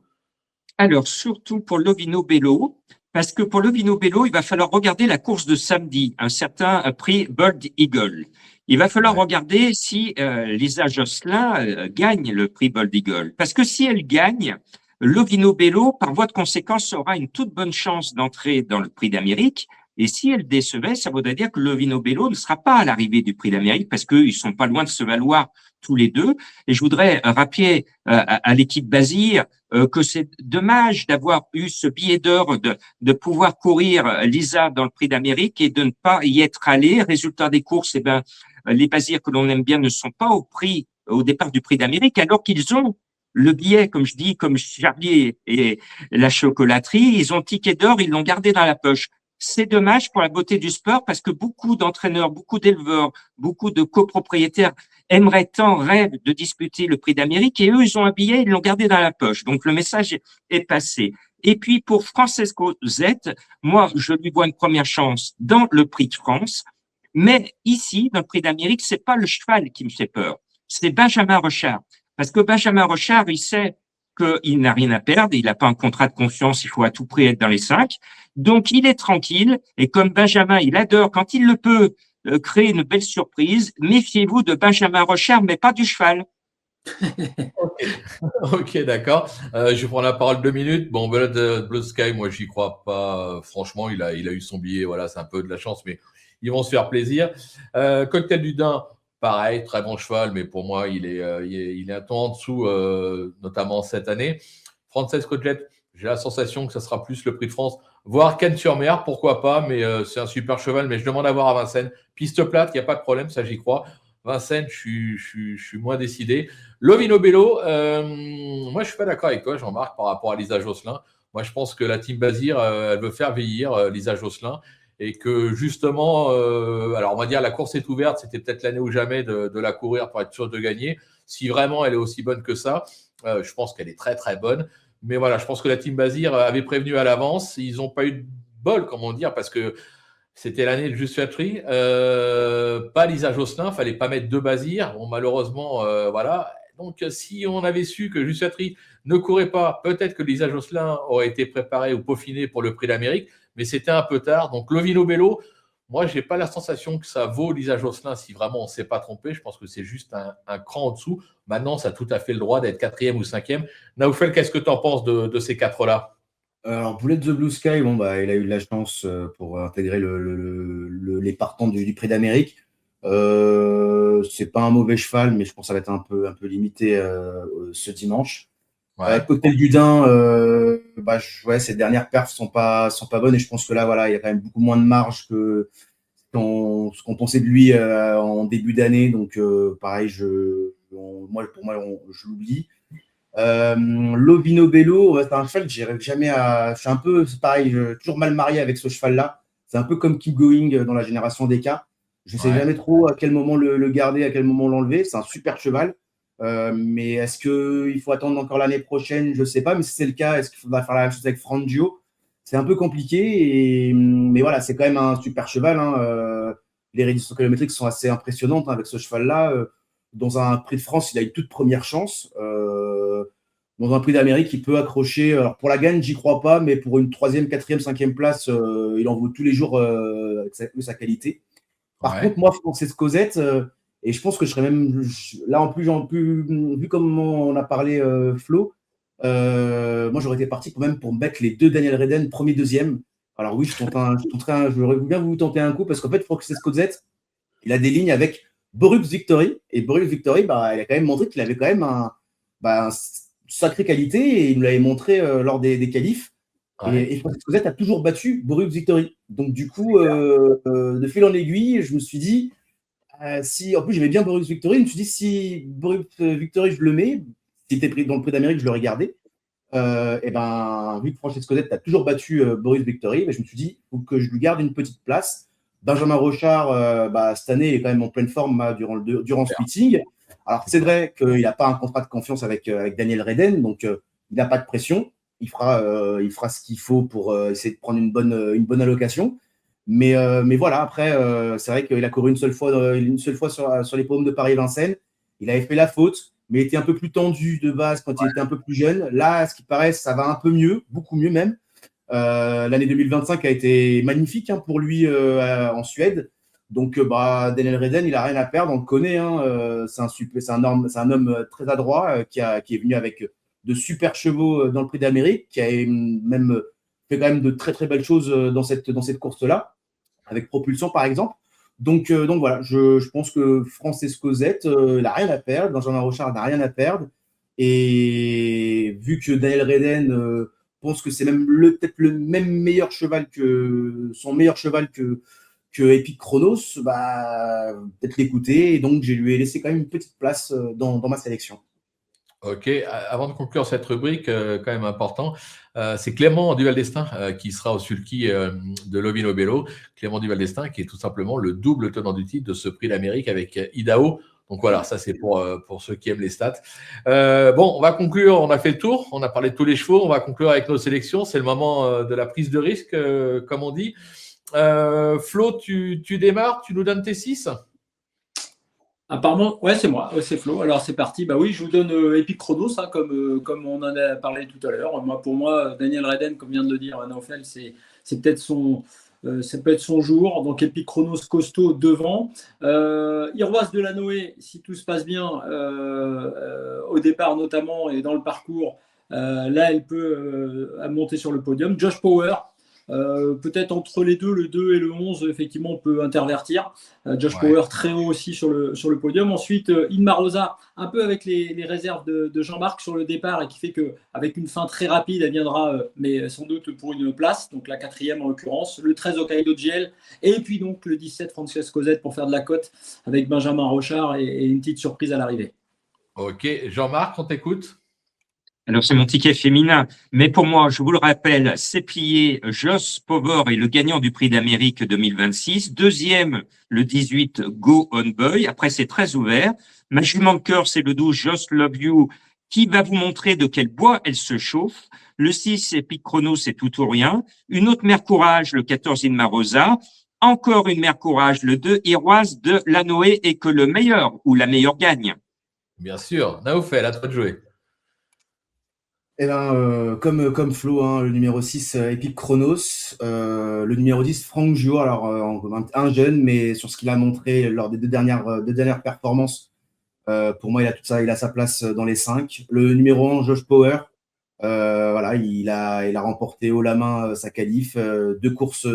Alors, surtout pour Lovino Bello, parce que pour Lovino Bello, il va falloir regarder la course de samedi, un certain prix Bold Eagle. Il va falloir Ouais. regarder si Lisa Josselin gagne le prix Bold Eagle. Parce que si elle gagne, Lovino Bello, par voie de conséquence, aura une toute bonne chance d'entrer dans le prix d'Amérique. Et si elle décevait, ça voudrait dire que Lovino Bello ne sera pas à l'arrivée du prix d'Amérique parce qu'ils sont pas loin de se valoir tous les deux. Et je voudrais rappeler à l'équipe Bazir que c'est dommage d'avoir eu ce billet d'or de pouvoir courir Lisa dans le prix d'Amérique et de ne pas y être allé. Résultat des courses, eh ben, les Bazirs que l'on aime bien ne sont pas au départ du prix d'Amérique, alors qu'ils ont le billet, comme je dis, comme Charlie et la chocolaterie, ils ont le ticket d'or, ils l'ont gardé dans la poche. C'est dommage pour la beauté du sport parce que beaucoup d'entraîneurs, beaucoup d'éleveurs, beaucoup de copropriétaires aimeraient tant, rêvent de disputer le prix d'Amérique et eux, ils ont un billet, ils l'ont gardé dans la poche. Donc, le message est passé. Et puis, pour Francesco Z, moi, je lui vois une première chance dans le prix de France. Mais ici, dans le prix d'Amérique, c'est pas le cheval qui me fait peur. C'est Benjamin Rochard. Parce que Benjamin Rochard, il sait qu'il n'a rien à perdre, il n'a pas un contrat de confiance, il faut à tout prix être dans les 5. Donc, il est tranquille. Et comme Benjamin, il adore, quand il le peut, créer une belle surprise, méfiez-vous de Benjamin Rochard, mais pas du cheval. Ok, ok, d'accord. Je vais prendre la parole 2 minutes. Bon, Blue Sky, moi, j'y crois pas. Franchement, il a eu son billet. Voilà, c'est un peu de la chance, mais ils vont se faire plaisir. Cocktail du Dain, pareil, très bon cheval, mais pour moi, il est un ton en dessous, notamment cette année. Frances Coquelette, j'ai la sensation que ça sera plus le prix de France, voire Cannes-sur-Mer, pourquoi pas, mais c'est un super cheval, mais je demande à voir à Vincennes. Piste plate, il n'y a pas de problème, ça j'y crois. Vincennes, je suis moins décidé. Lovino Bello, moi je suis pas d'accord avec toi, Jean-Marc, par rapport à Lisa Josselin. Moi je pense que la team Bazir, elle veut faire vieillir Lisa Josselin et que justement, alors on va dire la course est ouverte, c'était peut-être l'année ou jamais de la courir pour être sûr de gagner. Si vraiment elle est aussi bonne que ça, je pense qu'elle est très très bonne. Mais voilà, je pense que la team Bazir avait prévenu à l'avance. Ils n'ont pas eu de bol, comment dire, parce que c'était l'année de Just Fatry. Pas Lisa Josselin, fallait pas mettre 2 Bazir. Bon, malheureusement, voilà. Donc, si on avait su que Just Fatry ne courait pas, peut-être que Lisa Josselin aurait été préparée ou peaufinée pour le prix d'Amérique, mais c'était un peu tard. Donc, Lovino Bello, moi, je n'ai pas la sensation que ça vaut Lisa Josselin si vraiment on ne s'est pas trompé. Je pense que c'est juste un cran en dessous. Maintenant, ça a tout à fait le droit d'être 4e ou 5e. Naoufel, qu'est-ce que tu en penses de ces 4-là? Alors, Bullet the Blue Sky, bon, bah, il a eu de la chance pour intégrer les partants du Prix d'Amérique. C'est pas un mauvais cheval, mais je pense que ça va être un peu limité ce dimanche. Ouais. Cocktail du Dain, ouais, ses dernières perfs sont pas bonnes et je pense que là, voilà, il y a quand même beaucoup moins de marge que ce qu'on pensait de lui en début d'année. Donc, pareil, pour moi, je l'oublie. Lovino Bello, c'est un cheval que j'arrive jamais à. Je suis un peu, c'est pareil, toujours mal marié avec ce cheval-là. C'est un peu comme Keep Going dans la génération des cas. Je sais Ouais. jamais trop à quel moment le garder, à quel moment l'enlever. C'est un super cheval, Mais est-ce qu'il faut attendre encore l'année prochaine? Je ne sais pas. Mais si c'est le cas, est-ce qu'il faudra faire la même chose avec Frangio? C'est un peu compliqué. Mais voilà, c'est quand même un super cheval. Les réductions kilométriques sont assez impressionnantes avec ce cheval-là. Dans un prix de France, il a une toute première chance. Dans un prix d'Amérique, il peut accrocher. Alors pour la gagne, j'y crois pas, mais pour une 3e, 4e, 5e place, il en vaut tous les jours avec sa qualité. Par contre, moi, Frances Cosette, et je pense que je serais même là en plus, vu comme on a parlé Flo, moi j'aurais été parti même pour mettre les 2 Daniel Reden, premier, deuxième. Alors oui, j'aurais bien vous tenter un coup parce qu'en fait, Frances Cosette, il a des lignes avec Borux Victory, et Borux Victory, il a quand même montré qu'il avait quand même une sacrée qualité, et il nous l'avait montré lors des qualifs. Et Frances Cosette a toujours battu Borux Victory. Donc du coup, de fil en aiguille, je me suis dit, si en plus j'aimais bien Borux Victory, je me suis dit, si Borux Victory je le mets, s'il était pris dans le prix d'Amérique, je l'aurais gardé. Et vu que Frances Cosette a toujours battu Borux Victory, je me suis dit, il faut que je lui garde une petite place. Benjamin Rochard, cette année, il est quand même en pleine forme durant ce meeting. Alors, c'est vrai qu'il n'a pas un contrat de confiance avec Daniel Reden, donc il n'a pas de pression. Il fera ce qu'il faut pour essayer de prendre une bonne allocation. Mais voilà, après, c'est vrai qu'il a couru une seule fois sur les podiums de Paris-Vincennes. Il avait fait la faute, mais il était un peu plus tendu de base quand il était un peu plus jeune. Là, à ce qui paraît, ça va un peu mieux, beaucoup mieux même. L'année 2025 a été magnifique pour lui en Suède. Donc, Daniel Reden, il n'a rien à perdre, on le connaît. C'est un homme très adroit qui est venu avec de super chevaux dans le Prix d'Amérique, qui a même fait quand même de très très belles choses dans cette course-là, avec propulsion par exemple. Donc voilà, je pense que Frances Cosette, il n'a rien à perdre. Benjamin Rochard n'a rien à perdre. Et vu que Daniel Reden pense que c'est même peut-être le même meilleur cheval que son meilleur cheval que Epic Chronos, peut-être l'écouter. Et donc, je lui ai laissé quand même une petite place dans ma sélection. Ok, avant de conclure cette rubrique, quand même important, c'est Clément Duval d'Estaing qui sera au sulky de Lovino Bello. Clément Duval d'Estaing qui est tout simplement le double tenant du titre de ce prix d'Amérique avec Idaho. Donc voilà, ça c'est pour ceux qui aiment les stats. Bon, on va conclure, on a fait le tour, on a parlé de tous les chevaux, on va conclure avec nos sélections. C'est le moment de la prise de risque, comme on dit. Flo, tu démarres, tu nous donnes tes 6 ? Apparemment, ouais, c'est moi, c'est Flo. Alors c'est parti. Bah oui, je vous donne Epic Chronos, comme on en a parlé tout à l'heure. Pour moi, Daniel Reden, comme vient de le dire Naufel, c'est peut-être ça peut être son jour. Donc Epic Chronos costaud devant. Iroise de la Noé, si tout se passe bien, au départ notamment et dans le parcours, là elle peut monter sur le podium. Josh Power. Peut-être entre les deux, le 2 et le 11, effectivement, on peut intervertir. Josh Power très haut aussi sur le podium. Ensuite, Inma Rosa, un peu avec les réserves de Jean-Marc sur le départ et qui fait qu'avec une fin très rapide, elle viendra, mais sans doute pour une place, donc la 4e en l'occurrence. Le 13 Hokkaido GL et puis donc le 17 Frances Cosette pour faire de la cote avec Benjamin Rochard et une petite surprise à l'arrivée. Ok, Jean-Marc, on t'écoute. Alors, c'est mon ticket féminin. Mais pour moi, je vous le rappelle, c'est plié Joss Power est le gagnant du Prix d'Amérique 2026. Deuxième, le 18, Go On Boy. Après, c'est très ouvert. Ma jument de cœur, c'est le 12, Just Love You, qui va vous montrer de quel bois elle se chauffe. Le 6, Epic Chrono, c'est tout ou rien. Une autre Mère Courage, le 14, Inma Rosa. Encore une Mère Courage, le 2, Iroise de la Noé, et que le meilleur ou la meilleure gagne. Bien sûr. Naoufel, à toi de jouer. Comme Flo, le numéro 6, Epic Chronos, le numéro 10, Frank Gio, alors un jeune, mais sur ce qu'il a montré lors des deux dernières performances, pour moi, il a sa place dans les 5. Le numéro 1, Josh Power, voilà, il a remporté haut la main sa qualif, 2 courses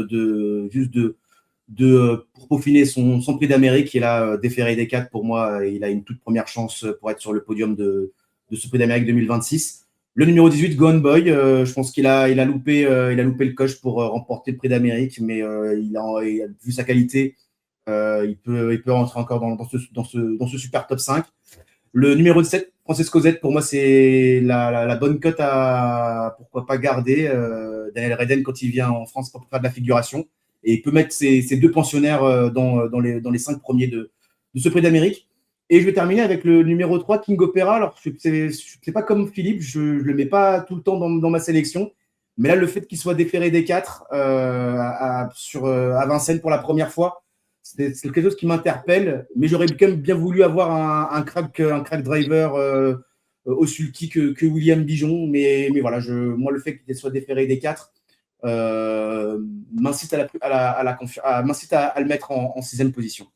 pour peaufiner son prix d'Amérique. Il a déféré des 4 pour moi, il a une toute première chance pour être sur le podium de ce prix d'Amérique 2026. Le numéro 18, Gone Boy, je pense qu'il a loupé le coche pour remporter le prix d'Amérique, mais il a vu sa qualité, il peut rentrer encore dans ce super top 5. Le numéro 17, Frances Cosette, pour moi, c'est la bonne cote à pourquoi pas garder Daniel Reden quand il vient en France pour faire de la figuration. Et il peut mettre ses 2 pensionnaires dans les 5 premiers de ce prix d'Amérique. Et je vais terminer avec le numéro 3, King Opera. Alors, c'est pas comme Philippe, je ne le mets pas tout le temps dans ma sélection. Mais là, le fait qu'il soit déféré des 4 à Vincennes pour la première fois, c'est quelque chose qui m'interpelle. Mais j'aurais quand même bien voulu avoir un crack driver au sulky que William Bijon. Mais voilà, moi, le fait qu'il soit déféré des 4 m'incite à le mettre en 6e position.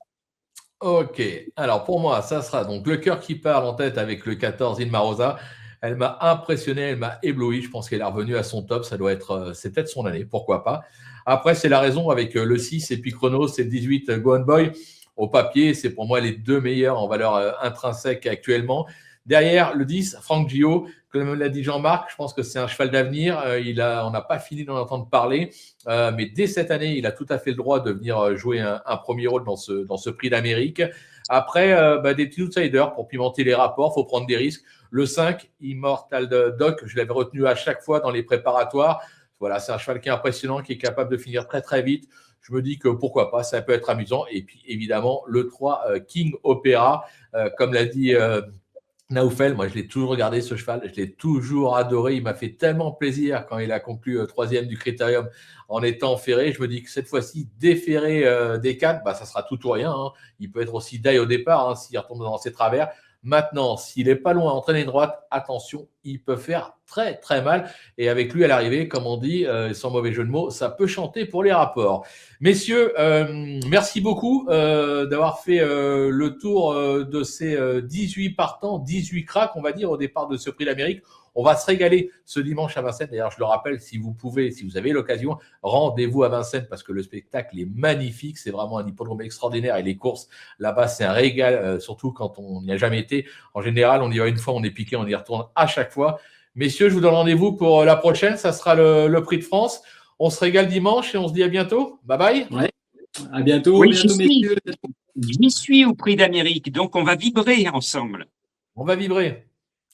Ok, alors pour moi, ça sera donc le cœur qui parle en tête avec le 14, Ilma Rosa. Elle m'a impressionné, elle m'a ébloui. Je pense qu'elle est revenue à son top. C'est peut-être son année, pourquoi pas. Après, c'est la raison avec le 6 et puis Chronos, c'est le 18, Go On Boy. Au papier, c'est pour moi les 2 meilleurs en valeur intrinsèque actuellement. Derrière, le 10, Franck Gio, comme l'a dit Jean-Marc, je pense que c'est un cheval d'avenir. On n'a pas fini d'en entendre parler. Mais dès cette année, il a tout à fait le droit de venir jouer un premier rôle dans ce prix d'Amérique. Après, des petits outsiders pour pimenter les rapports, il faut prendre des risques. Le 5, Immortal Doc, je l'avais retenu à chaque fois dans les préparatoires. Voilà, c'est un cheval qui est impressionnant, qui est capable de finir très très vite. Je me dis que pourquoi pas, ça peut être amusant. Et puis évidemment, le 3, King Opera, comme l'a dit Naoufel, moi je l'ai toujours regardé ce cheval, je l'ai toujours adoré, il m'a fait tellement plaisir quand il a conclu 3e du Critérium en étant ferré. Je me dis que cette fois-ci, déferré des 4, ça sera tout ou rien, hein. Il peut être aussi die au départ, hein, s'il retombe dans ses travers. Maintenant, s'il n'est pas loin à entraîner une droite, attention, il peut faire très très mal. Et avec lui à l'arrivée, comme on dit, sans mauvais jeu de mots, ça peut chanter pour les rapports. Messieurs, merci beaucoup d'avoir fait le tour de ces 18 partants, 18 cracks, on va dire, au départ de ce prix d'Amérique. On va se régaler ce dimanche à Vincennes. D'ailleurs, je le rappelle, si vous avez l'occasion, rendez-vous à Vincennes parce que le spectacle est magnifique. C'est vraiment un hippodrome extraordinaire et les courses là-bas, c'est un régal, surtout quand on n'y a jamais été. En général, on y va une fois, on est piqué, on y retourne à chaque fois. Messieurs, je vous donne rendez-vous pour la prochaine. Ça sera le Prix de France. On se régale dimanche et on se dit à bientôt. Bye bye. Ouais. À bientôt. Oui, messieurs. j'y suis au Prix d'Amérique, donc on va vibrer ensemble. On va vibrer.